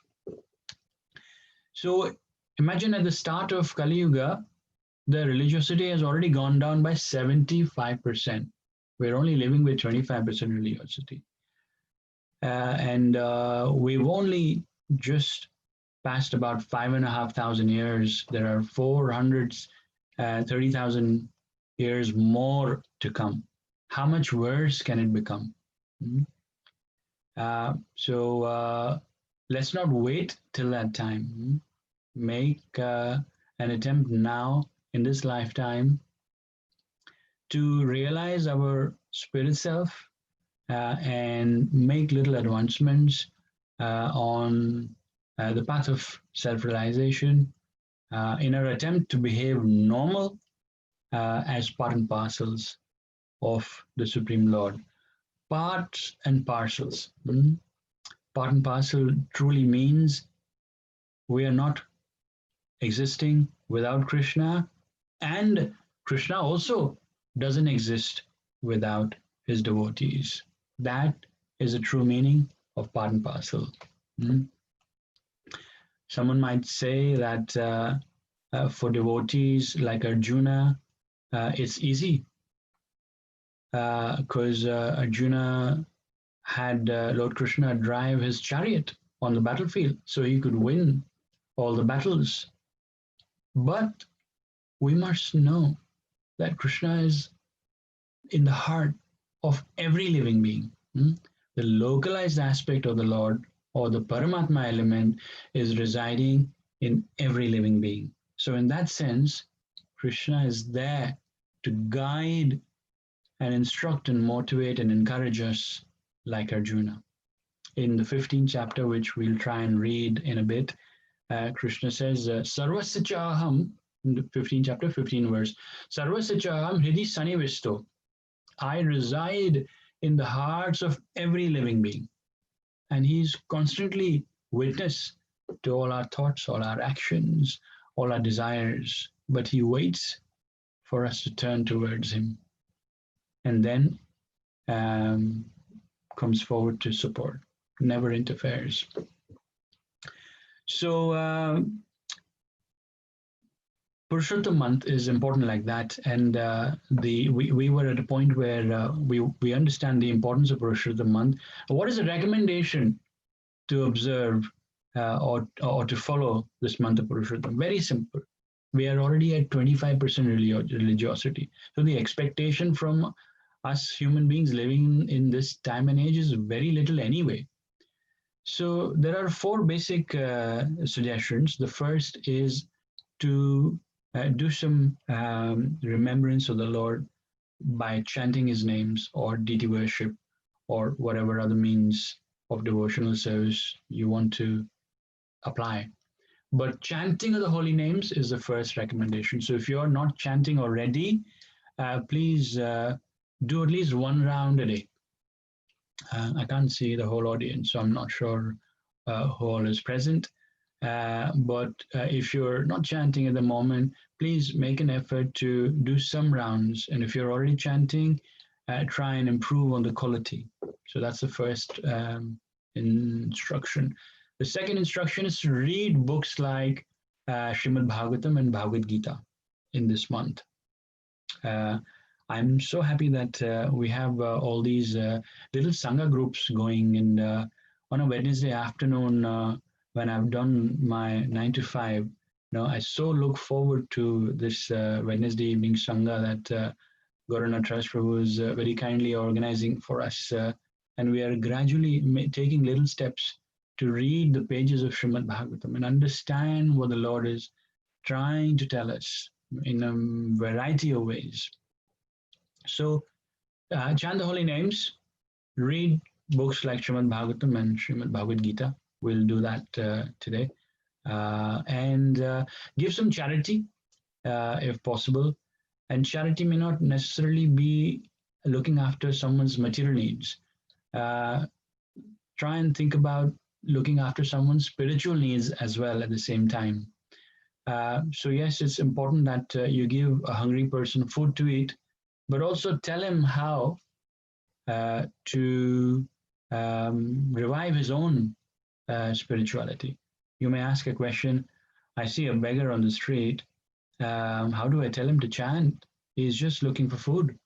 So imagine at the start of Kali Yuga, the religiosity has already gone down by 75%. We're only living with 25% religiosity. And we've only just passed about 5,500 years. There are 430,000 years more to come. How much worse can it become? So let's not wait till that time. Make an attempt now in this lifetime to realize our spirit self and make little advancements on the path of self-realization in our attempt to behave normal as part and parcels of the Supreme Lord. Parts and parcels. Part and parcel truly means we are not existing without Krishna, and Krishna also doesn't exist without his devotees. That is the true meaning of part and parcel. Someone might say that for devotees like Arjuna, it's easy because Arjuna had Lord Krishna drive his chariot on the battlefield so he could win all the battles. But we must know that Krishna is in the heart of every living being. The localized aspect of the Lord or the Paramatma element is residing in every living being. So in that sense, Krishna is there to guide and instruct and motivate and encourage us like Arjuna. In the 15th chapter, which we'll try and read in a bit, Krishna says, Sarvasya chaham, in the 15th chapter, 15 verse, Sarvasya chaham hridi sanivisto. I reside in the hearts of every living being. And he's constantly witness to all our thoughts, all our actions, all our desires. But he waits for us to turn towards him. And then comes forward to support, never interferes. So Purushottam month is important like that, and we were at a point where we understand the importance of Purushottam month. What is the recommendation to observe or to follow this month of Purushottam? Very simple. We are already at 25% religiosity, so the expectation from us human beings living in this time and age is very little anyway. So there are four basic suggestions. The first is to do some remembrance of the Lord by chanting his names or deity worship or whatever other means of devotional service you want to apply. But chanting of the holy names is the first recommendation. So if you're not chanting already, please do at least one round a day. I can't see the whole audience, so I'm not sure who all is present. But if you're not chanting at the moment, please make an effort to do some rounds. And if you're already chanting, try and improve on the quality. So that's the first instruction. The second instruction is to read books like Srimad Bhagavatam and Bhagavad Gita in this month. I'm so happy that we have all these little Sangha groups going, and on a Wednesday afternoon when I've done my 9 to 5, I so look forward to this Wednesday evening Sangha that Gaurana Trust Prabhu is very kindly organizing for us. And we are gradually taking little steps to read the pages of Srimad Bhagavatam and understand what the Lord is trying to tell us in a variety of ways. So chant the holy names, read books like Srimad Bhagavatam and Srimad Bhagavad Gita. We'll do that today. And give some charity if possible. And charity may not necessarily be looking after someone's material needs. Try and think about looking after someone's spiritual needs as well at the same time. So yes, it's important that you give a hungry person food to eat, but also tell him how to revive his own spirituality. You may ask a question, I see a beggar on the street, how do I tell him to chant? He's just looking for food.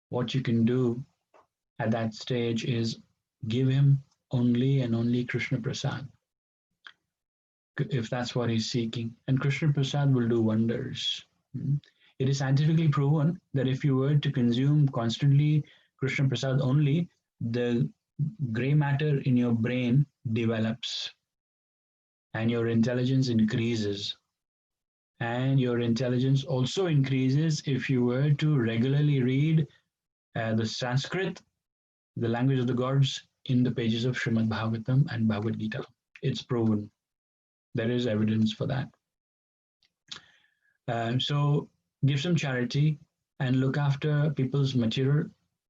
What you can do at that stage is give him only and only Krishna Prasad, if that's what he's seeking. And Krishna Prasad will do wonders. It is scientifically proven that if you were to consume constantly Krishna Prasad only, the gray matter in your brain develops and your intelligence increases. And your intelligence also increases if you were to regularly read the Sanskrit, the language of the gods, in the pages of Srimad Bhagavatam and Bhagavad Gita. It's proven. There is evidence for that. So give some charity and look after people's material,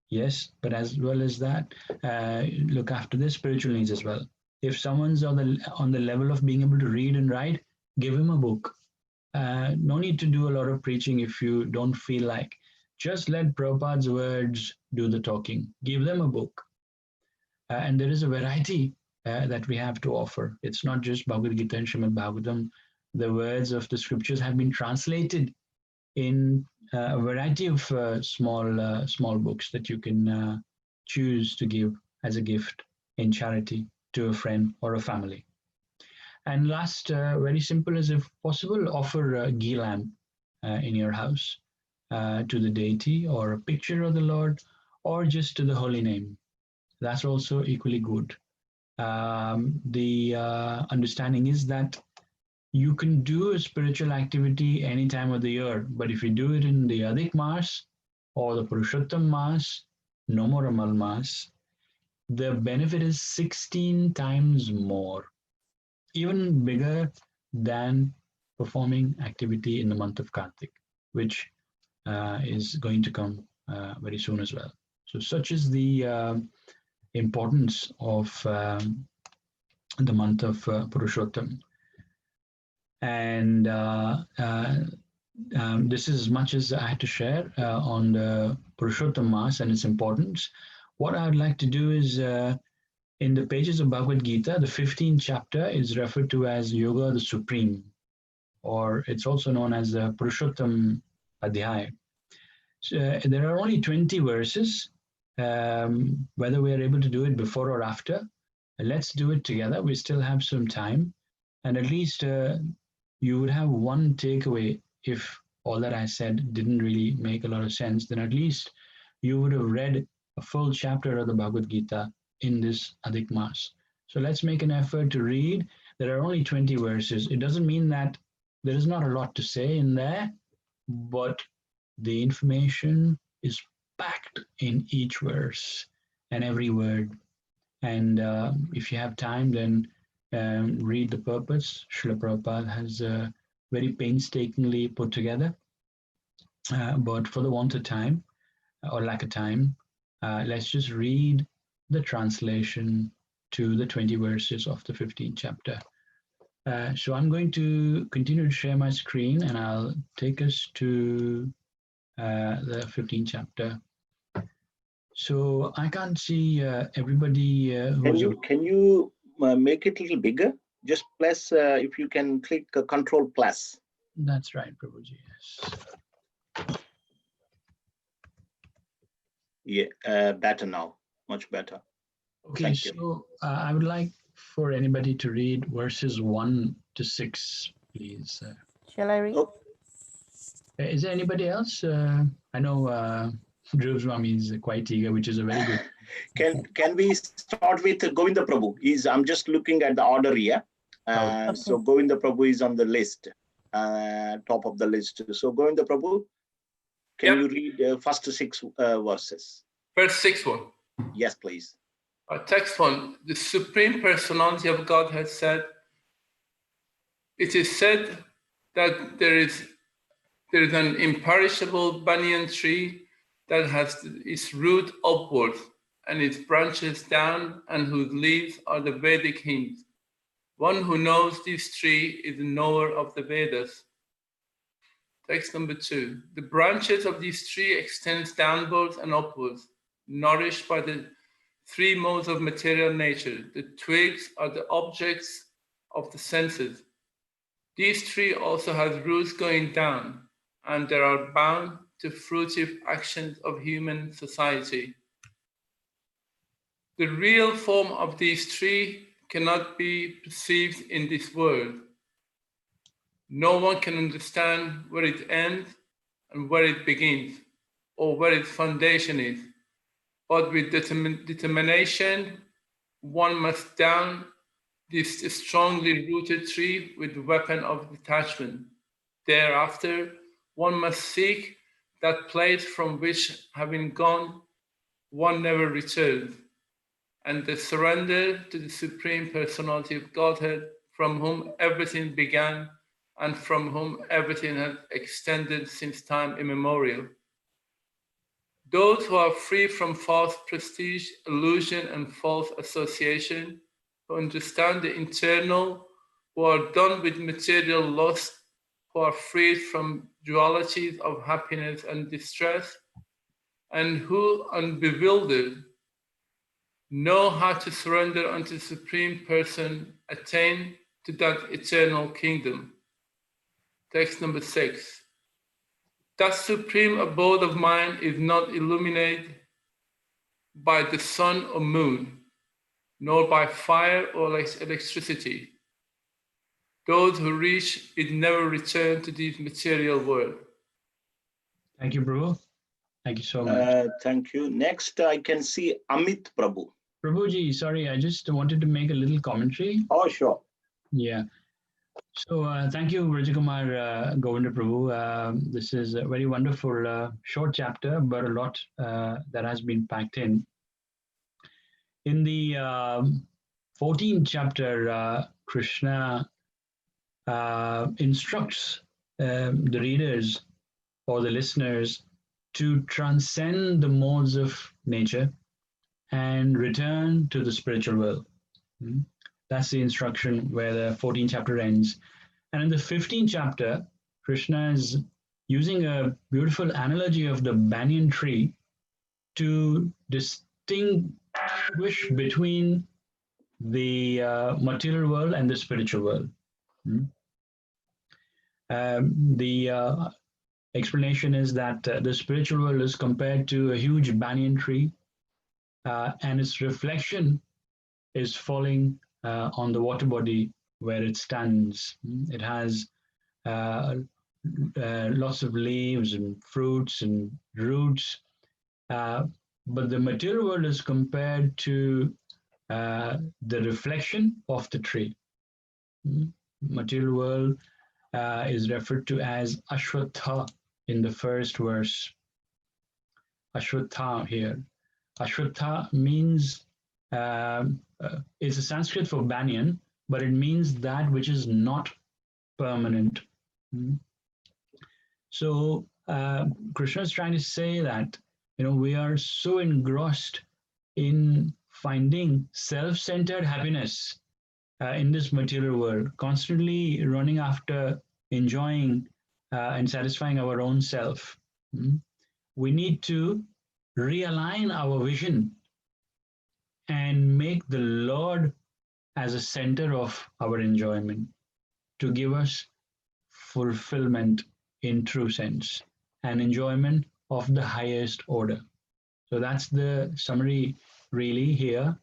yes, but as well as that, look after their spiritual needs as well. If someone's on the level of being able to read and write, give him a book. No need to do a lot of preaching if you don't feel like. Just let Prabhupada's words do the talking. Give them a book. And there is a variety that we have to offer. It's not just Bhagavad Gita and Srimad Bhagavatam. The words of the scriptures have been translated in a variety of small books that you can choose to give as a gift in charity to a friend or a family. And last, very simple as if possible, offer a ghee lamp in your house to the deity, or a picture of the Lord, or just to the holy name. That's also equally good. The understanding is that you can do a spiritual activity any time of the year, but if you do it in the Adhik Maas or the Purushottam Maas, no more Amal Maas, the benefit is 16 times more, even bigger than performing activity in the month of Kartik, which is going to come very soon as well. So such is the importance of the month of Purushottam. And this is as much as I had to share on the Purushottam Maas and its importance. What I would like to do is, in the pages of Bhagavad Gita, the 15th chapter is referred to as Yoga the Supreme, or it's also known as the Purushottam Adhyaya. So, there are only 20 verses. Whether we are able to do it before or after, let's do it together. We still have some time, and at least you would have one takeaway. If all that I said didn't really make a lot of sense, then at least you would have read a full chapter of the Bhagavad Gita in this Adhik Maas. So let's make an effort to read. There are only 20 verses. It doesn't mean that there is not a lot to say in there, but the information is packed in each verse and every word. And if you have time, then read the purpose. Srila Prabhupada has very painstakingly put together. But for the want of time, or lack of time, let's just read the translation to the 20 verses of the 15th chapter. So I'm going to continue to share my screen, and I'll take us to the 15th chapter. So I can't see everybody. Can you make it a little bigger? Just plus, if you can click Control plus. That's right, Prabhuji. Yes. Yeah, better now. Much better. Okay, Thank so I would like for anybody to read verses 1 to 6, please. Shall I read? Oh, Is there anybody else? I know Dhruv Swami is quite eager, which is a very good. can we start with Govinda Prabhu? I'm just looking at the order here. Okay. So Govinda Prabhu is on the list, top of the list. So Govinda Prabhu, can you read first 6 verses? Verse 6 1. Yes, please. Text 1. The Supreme Personality of Godhead said, it is said that there is an imperishable banyan tree that has its root upward and its branches down, and whose leaves are the Vedic hymns. One who knows this tree is the knower of the Vedas. Text number 2. The branches of this tree extend downwards and upwards, nourished by the 3 modes of material nature. The twigs are the objects of the senses. This tree also has roots going down, and they are bound to fruitive actions of human society. The real form of this tree cannot be perceived in this world. No one can understand where it ends and where it begins, or where its foundation is. But with determination, one must down this strongly rooted tree with the weapon of detachment. Thereafter, one must seek that place from which, having gone, one never returns, and the surrender to the Supreme Personality of Godhead, from whom everything began and from whom everything has extended since time immemorial. Those who are free from false prestige, illusion, and false association, who understand the internal, who are done with material lust, who are freed from dualities of happiness and distress, and who, unbewildered, know how to surrender unto the Supreme Person, attain to that eternal kingdom. Text number 6. That supreme abode of mine is not illuminated by the sun or moon, nor by fire or electricity. Those who reach it never return to this material world. Thank you, Prabhu. Thank you so much. Thank you. Next, I can see Amit Prabhu. Prabhuji, sorry, I just wanted to make a little commentary. Oh, sure. Yeah. So thank you, Rajakumar Govinda Prabhu. This is a very wonderful short chapter, but a lot that has been packed in. In the 14th chapter, Krishna instructs the readers or the listeners to transcend the modes of nature and return to the spiritual world. That's the instruction where the 14th chapter ends. And in the 15th chapter, Krishna is using a beautiful analogy of the banyan tree to distinguish between the material world and the spiritual world. The explanation is that the spiritual world is compared to a huge banyan tree, and its reflection is falling on the water body where it stands. It has lots of leaves and fruits and roots, but the material world is compared to the reflection of the tree. Material world is referred to as Ashwatha in the first verse. Ashwatha here. Ashwatha means, it's a Sanskrit for banyan, but it means that which is not permanent. So Krishna is trying to say that, we are so engrossed in finding self-centered happiness in this material world, constantly running after enjoying and satisfying our own self. We need to realign our vision and make the Lord as a center of our enjoyment to give us fulfillment in true sense and enjoyment of the highest order. So that's the summary really here.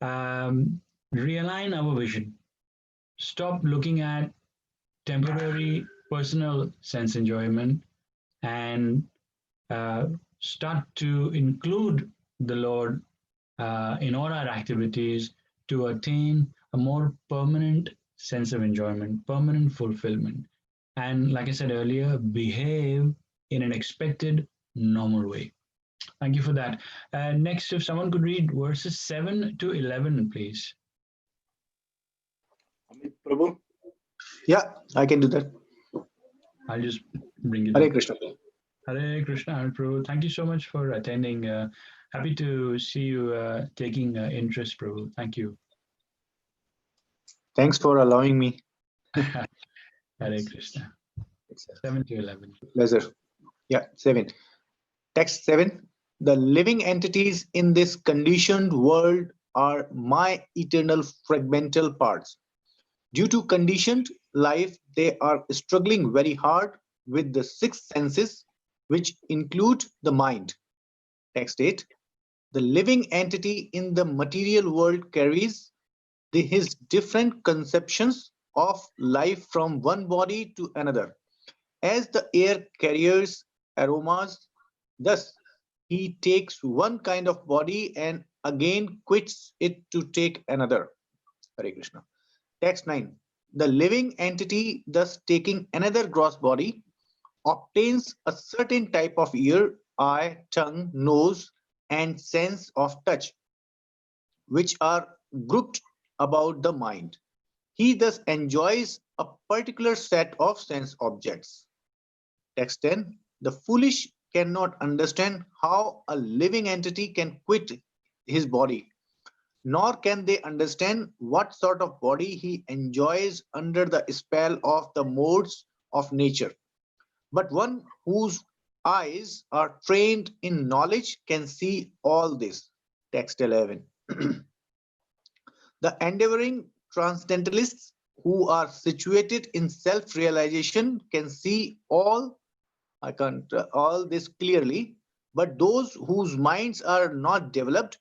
Realign our vision. Stop looking at temporary personal sense enjoyment and start to include the Lord in all our activities to attain a more permanent sense of enjoyment, permanent fulfillment. And like I said earlier, behave in an expected, normal way. Thank you for that. Next, if someone could read verses 7 to 11, please. Amit Prabhu. Yeah, I can do that. I'll just bring it Hare up. Krishna. Hare Krishna, Hare Prabhu. Thank you so much for attending. Happy to see you taking interest, Prabhu. Thank you. Thanks for allowing me. Hare Krishna. 7 to 11. Pleasure. Yeah, 7. Text 7. The living entities in this conditioned world are my eternal fragmental parts. Due to conditioned life, they are struggling very hard with the 6 senses, which include the mind. Text 8. The living entity in the material world carries his different conceptions of life from one body to another. As the air carries aromas, thus he takes one kind of body and again quits it to take another. Hare Krishna. Text 9. The living entity, thus taking another gross body, obtains a certain type of ear, eye, tongue, nose, and sense of touch, which are grouped about the mind. He thus enjoys a particular set of sense objects. Text 10. The foolish cannot understand how a living entity can quit his body, nor can they understand what sort of body he enjoys under the spell of the modes of nature. But one whose eyes are trained in knowledge can see all this. Text 11. The endeavoring transcendentalists who are situated in self-realization can see all this clearly, but those whose minds are not developed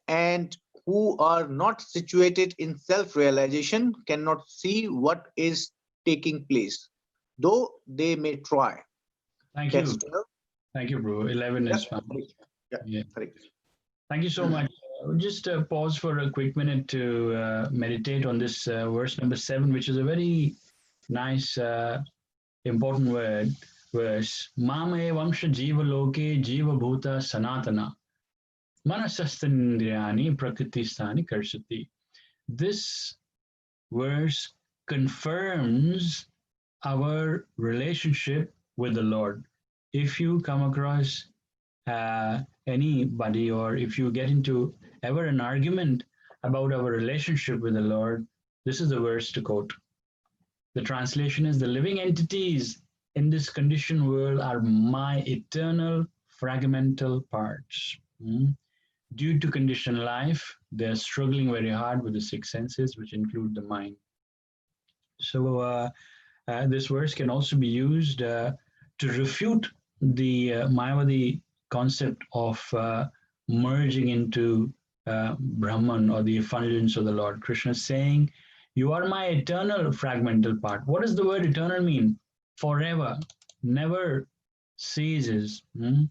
and who are not situated in self-realization cannot see what is taking place, though they may try. Thank Text you. 12. Thank you, bro. 11 is fine. Yeah, Yeah. correct. Thank you so much. Just pause for a quick minute to meditate on this verse number 7, which is a very nice, important verse. Mame vamsha jiva loke jiva bhuta sanatana manasasthandriyani prakristani karsati. This verse confirms our relationship with the Lord. If you come across anybody, or if you get into ever an argument about our relationship with the Lord, this is the verse to quote. The translation is, the living entities in this conditioned world are my eternal fragmental parts. Due to conditioned life, they're struggling very hard with the six senses, which include the mind. So this verse can also be used to refute the Mayavadi concept of merging into Brahman, or the effulgence of the Lord. Krishna is saying, you are my eternal fragmental part. What does the word eternal mean? Forever, never ceases. In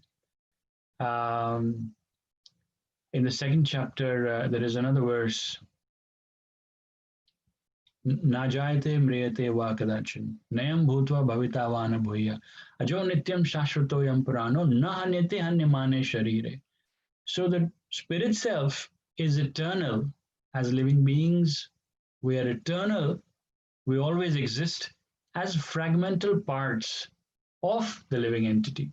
the second chapter, there is another verse. Na jayate mriyate va kadachin nayam bhutva bhavitavana bhuya ajo nityam shashvatoyam purano na hanyate hanyamane sharire. So the spirit self is eternal. As living beings, we are eternal. We always exist as fragmental parts of the living entity.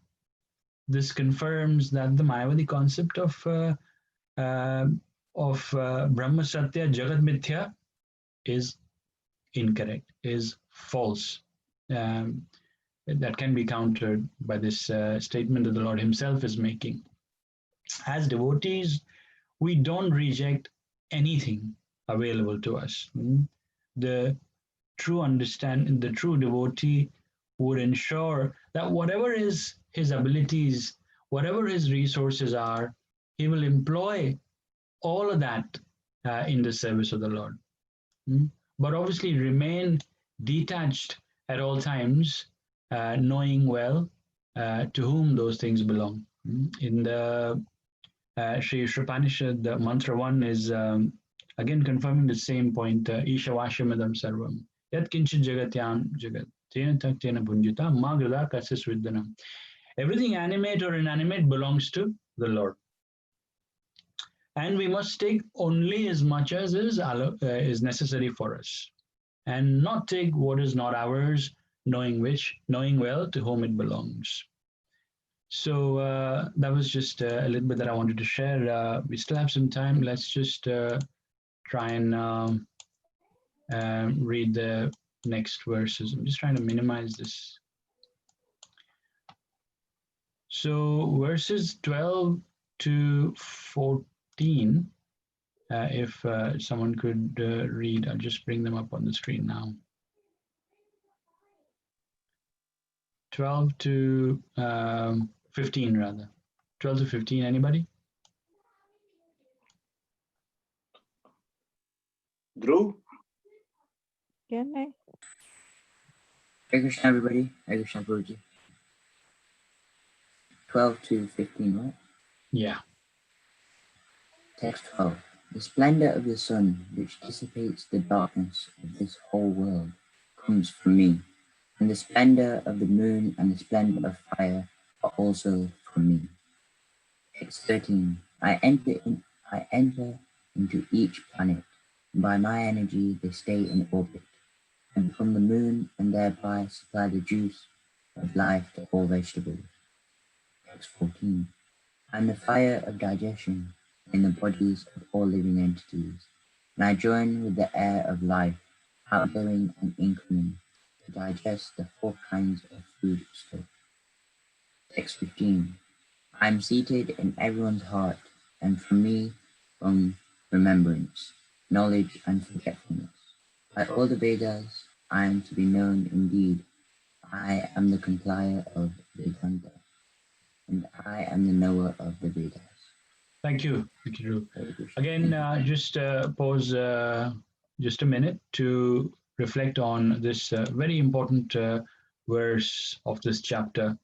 This confirms that the Mayavadi concept of Brahma Satya Jagat Mithya is incorrect, is false. That can be countered by this statement that the Lord himself is making. As devotees, we don't reject anything available to us. The true devotee would ensure that whatever is his abilities, whatever his resources are, he will employ all of that in the service of the Lord. But obviously remain detached at all times, knowing well to whom those things belong. In the Sri Shripanishad, the mantra 1 is again confirming the same point. Isha Vashamadam Sarvam. Yat kinchit jagatyam jagat. Tena tak tena bhunjita ma grada kasis vidyanam. Everything animate or inanimate belongs to the Lord. And we must take only as much as is necessary for us, and not take what is not ours, knowing well to whom it belongs. So that was just a little bit that I wanted to share. We still have some time. Let's just try and read the next verses. I'm just trying to minimize this. So verses 12 to 14, if someone could read, I'll just bring them up on the screen now. 12 to 15 rather. 12 to 15, anybody? Dhruv? Can I? Hare Krishna, everybody. Hare Krishna, Guruji. 12 to 15, right? Yeah. Text 12. The splendor of the sun, which dissipates the darkness of this whole world, comes from me, and the splendor of the moon and the splendor of fire are also from me. Text 13. I enter into each planet, By my energy, they stay in orbit and become the moon and thereby supply the juice of life to all vegetables. Text 14. I'm the fire of digestion in the bodies of all living entities, and I join with the air of life, outgoing and incoming, to digest the 4 kinds of food stuff. Text 15. I am seated in everyone's heart, and from me come remembrance, knowledge, and forgetfulness. By all the Vedas, I am to be known indeed. I am the compiler of Vedanta, and I am the knower of the Vedas. Thank you, Dhru. Hare Krishna. Again, just pause just a minute to reflect on this very important verse of this chapter.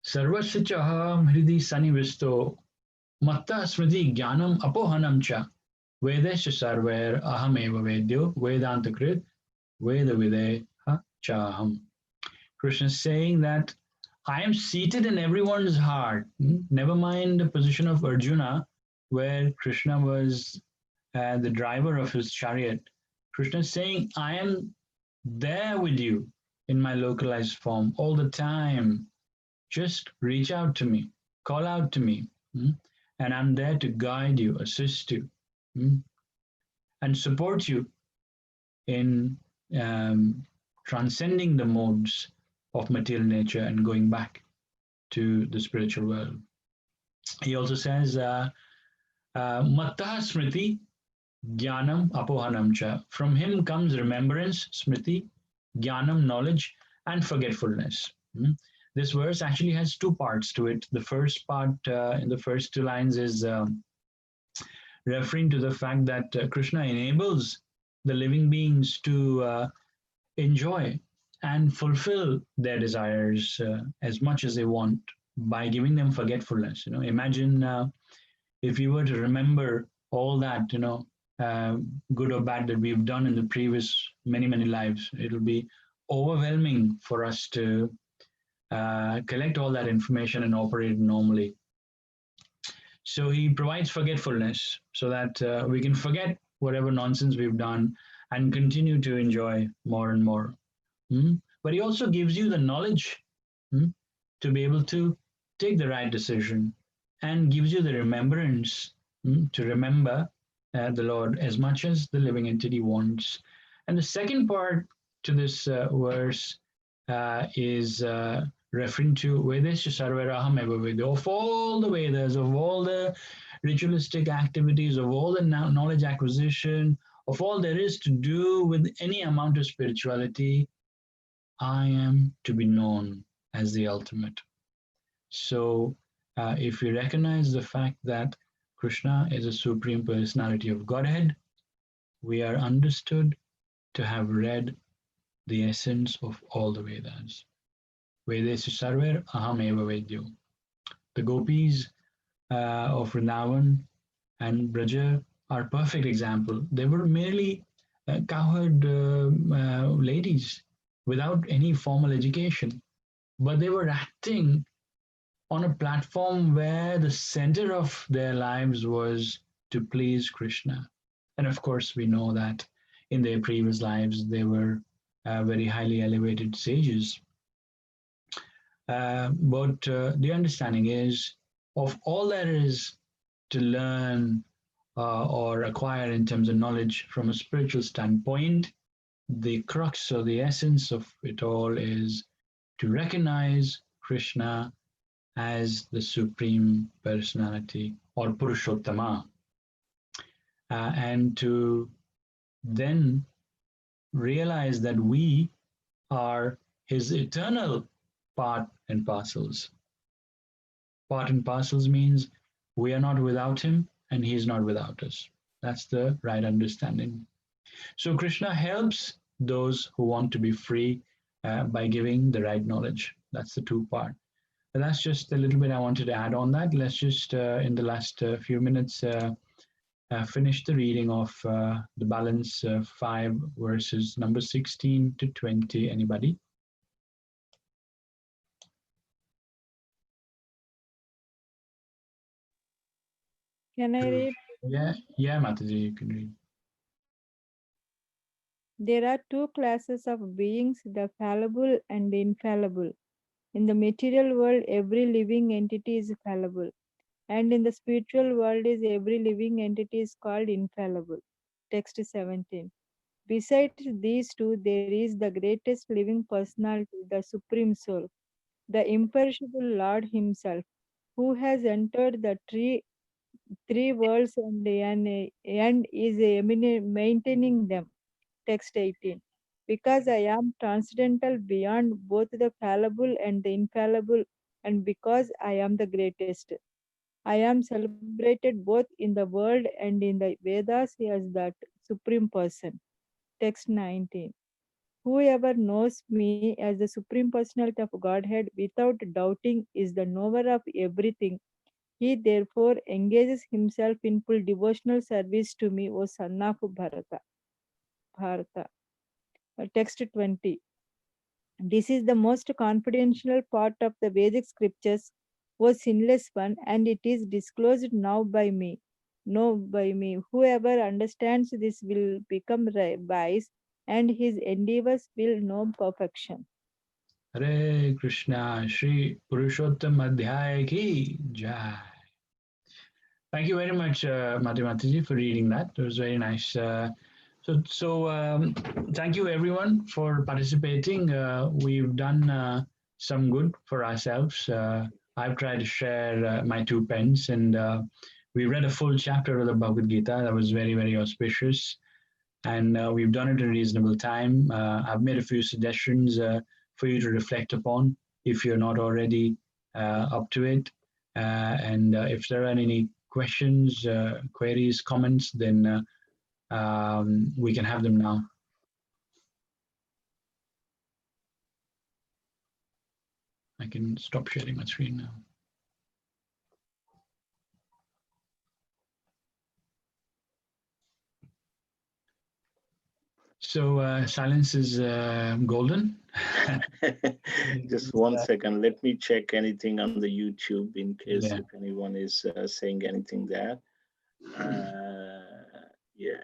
Sarvasya chaham hridi sanivisto matta smriti jnanam apohanam cha vedesya sarver aham eva vedyo vedantakrit vedavideha chaham. Krishna is saying that I am seated in everyone's heart. Never mind the position of Arjuna, where Krishna was the driver of his chariot. Krishna is saying, I am there with you in my localized form all the time. Just reach out to me, call out to me, and I'm there to guide you, assist you, and support you in transcending the modes of material nature and going back to the spiritual world. He also says, Mattah Smriti Jnanam Apohanam Cha. From him comes remembrance, Smriti, Jnanam, knowledge, and forgetfulness. This verse actually has 2 parts to it. The first part in the first 2 lines is referring to the fact that Krishna enables the living beings to enjoy and fulfill their desires as much as they want by giving them forgetfulness. Imagine if you were to remember all that, good or bad that we've done in the previous many lives. It'll be overwhelming for us to collect all that information and operate normally. So he provides forgetfulness so that we can forget whatever nonsense we've done and continue to enjoy more and more. But he also gives you the knowledge to be able to take the right decision, and gives you the remembrance to remember the Lord as much as the living entity wants. And the second part to this verse is referring to Vedesya Sarvaraham Eva Vedyo. Of all the Vedas, of all the ritualistic activities, of all the knowledge acquisition, of all there is to do with any amount of spirituality, I am to be known as the ultimate. So if we recognize the fact that Krishna is a supreme personality of Godhead, we are understood to have read the essence of all the Vedas. Vedesya Sarver Aham Eva Vedyo. The gopis of Vrindavan and Braja are perfect example. They were merely cowherd ladies without any formal education, but they were acting on a platform where the center of their lives was to please Krishna. And of course, we know that in their previous lives, they were very highly elevated sages. But the understanding is, of all there is to learn or acquire in terms of knowledge from a spiritual standpoint, the crux or the essence of it all is to recognize Krishna as the supreme personality or Purushottama, and to then realize that we are his eternal part and parcels. Part and parcels means we are not without him and he is not without us. That's the right understanding. So Krishna helps those who want to be free by giving the right knowledge. That's the 2 part. And that's just a little bit I wanted to add on that. Let's just, in the last few minutes, finish the reading of the balance 5 verses number 16 to 20. Anybody? Can I read? Yeah, Mataji, you can read. There are two classes of beings, the fallible and the infallible. In the material world, every living entity is fallible, and in the spiritual world, is every living entity is called infallible. Text 17. Besides these two, there is the greatest living personality, the Supreme Soul, the imperishable Lord Himself, who has entered the three worlds and is maintaining them. Text 18. Because I am transcendental beyond both the fallible and the infallible, and because I am the greatest, I am celebrated both in the world and in the Vedas as that Supreme Person. Text 19. Whoever knows me as the Supreme Personality of Godhead without doubting is the knower of everything. He therefore engages himself in full devotional service to me, O son of Bharata. Text 20. This is the most confidential part of the Vedic scriptures, O sinless one, and it is disclosed now by me. No, by me. Whoever understands this will become wise, and his endeavors will know perfection. Hare Krishna, Shri Purushottam Adhyay ki Jai. Thank you very much, Mati Mataji, for reading that. It was very nice. Thank you everyone for participating. We've done some good for ourselves. I've tried to share my 2 pence, and we read a full chapter of the Bhagavad Gita. That was very, very auspicious. And we've done it in a reasonable time. I've made a few suggestions for you to reflect upon if you're not already up to it. And if there are any questions, queries, comments, then we can have them now. I can stop sharing my screen now. So silence is golden. Just 1 second. Let me check anything on the YouTube in case Yeah. if anyone is saying anything there. Yeah.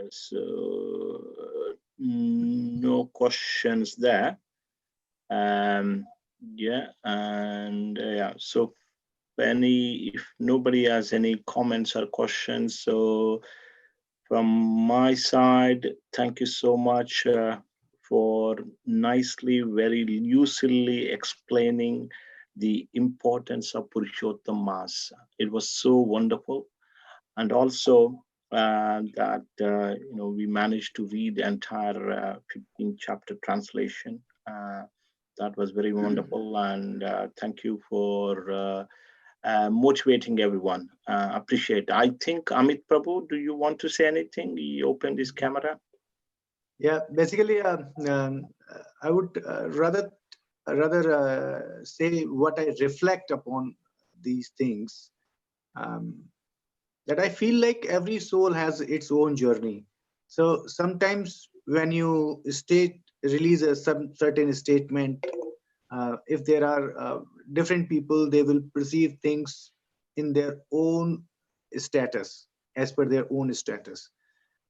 So no questions there. Yeah, and yeah. So if nobody has any comments or questions, so from my side, thank you so much for nicely, very lucidly explaining the importance of Purushottam Mass. It was so wonderful. And also that, we managed to read the entire 15 chapter translation. That was very wonderful. And thank you for motivating everyone. Appreciate it. I think Amit Prabhu, do you want to say anything? He opened his camera. Yeah, basically, I would rather say what I reflect upon these things. That I feel like every soul has its own journey. So sometimes when you release a certain statement, if there are different people, they will perceive things in their own status, as per their own status.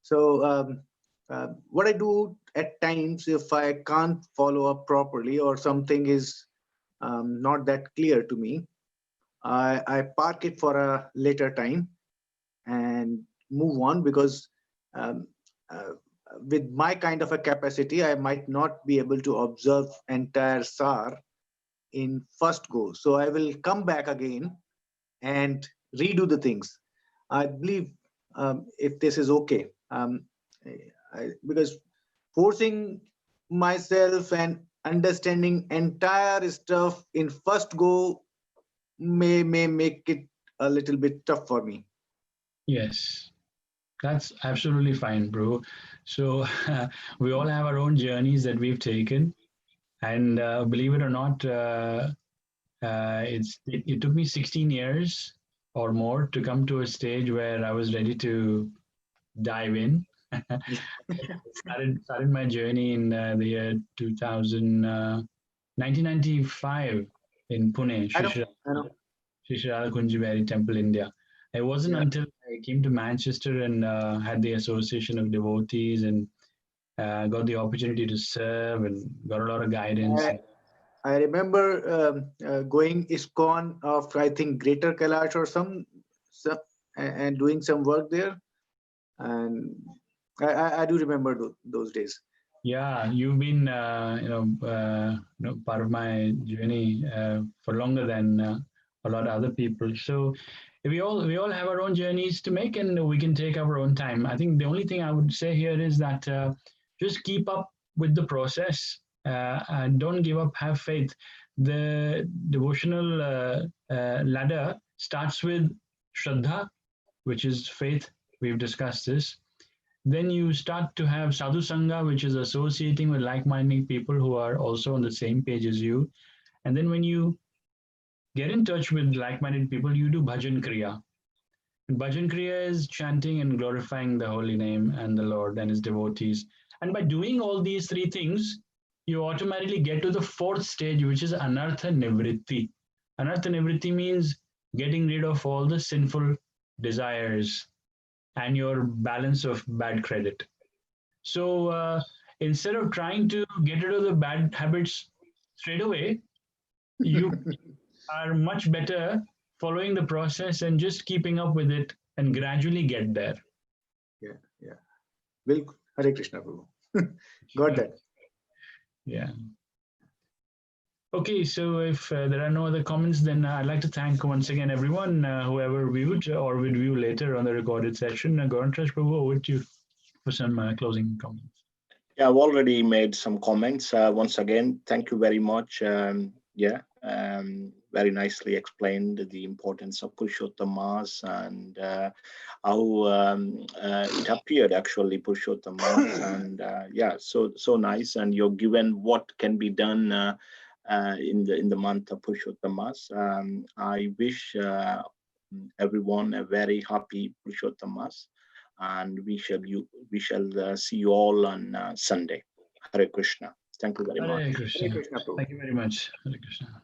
So what I do at times, if I can't follow up properly or something is not that clear to me, I park it for a later time and move on, because with my kind of a capacity, I might not be able to observe entire SAR in first go. So I will come back again and redo the things. I believe if this is okay, because forcing myself and understanding entire stuff in first go may make it a little bit tough for me. Yes, that's absolutely fine, bro. So we all have our own journeys that we've taken, and believe it or not, it took me 16 years or more to come to a stage where I was ready to dive in. started my journey in the year 1995 in Pune, I know. Sri Sri Radha Kunjibari Temple, India. It wasn't until I came to Manchester and had the Association of Devotees and got the opportunity to serve and got a lot of guidance. I remember going ISKCON of, I think, Greater Kailash or some and doing some work there. And I do remember those days. Yeah, you've been, part of my journey for longer than a lot of other people. So we all have our own journeys to make, and we can take our own time. I think the only thing I would say here is that just keep up with the process and don't give up. Have faith. The devotional ladder starts with Shraddha, which is faith. We've discussed this. Then you start to have sadhu sangha, which is associating with like-minded people who are also on the same page as you. And then when you get in touch with like-minded people, you do bhajan kriya. And bhajan kriya is chanting and glorifying the holy name and the Lord and his devotees. And by doing all these three things, you automatically get to the fourth stage, which is anartha nivritti. Anartha nivritti means getting rid of all the sinful desires and your balance of bad credit. So instead of trying to get rid of the bad habits straight away, you are much better following the process and just keeping up with it and gradually get there. Yeah. Well, Hare Krishna, Prabhu. Got that. Yeah. Okay, so if there are no other comments, then I'd like to thank once again everyone, whoever viewed or will view later on the recorded session. Gauranga Prabhu, over to you for some closing comments. Yeah, I've already made some comments. Once again, thank you very much. Very nicely explained the importance of Purushottam Mass and how it appeared actually, Purushottam Mass, and so nice. And you're given what can be done in the month of Purushottam Mass. I wish everyone a very happy Purushottam Mass, and we shall see you all on Sunday. Hare Krishna. Thank you very much. Hare Krishna. Hare Krishna, Prabhu. Thank you very much. Hare Krishna.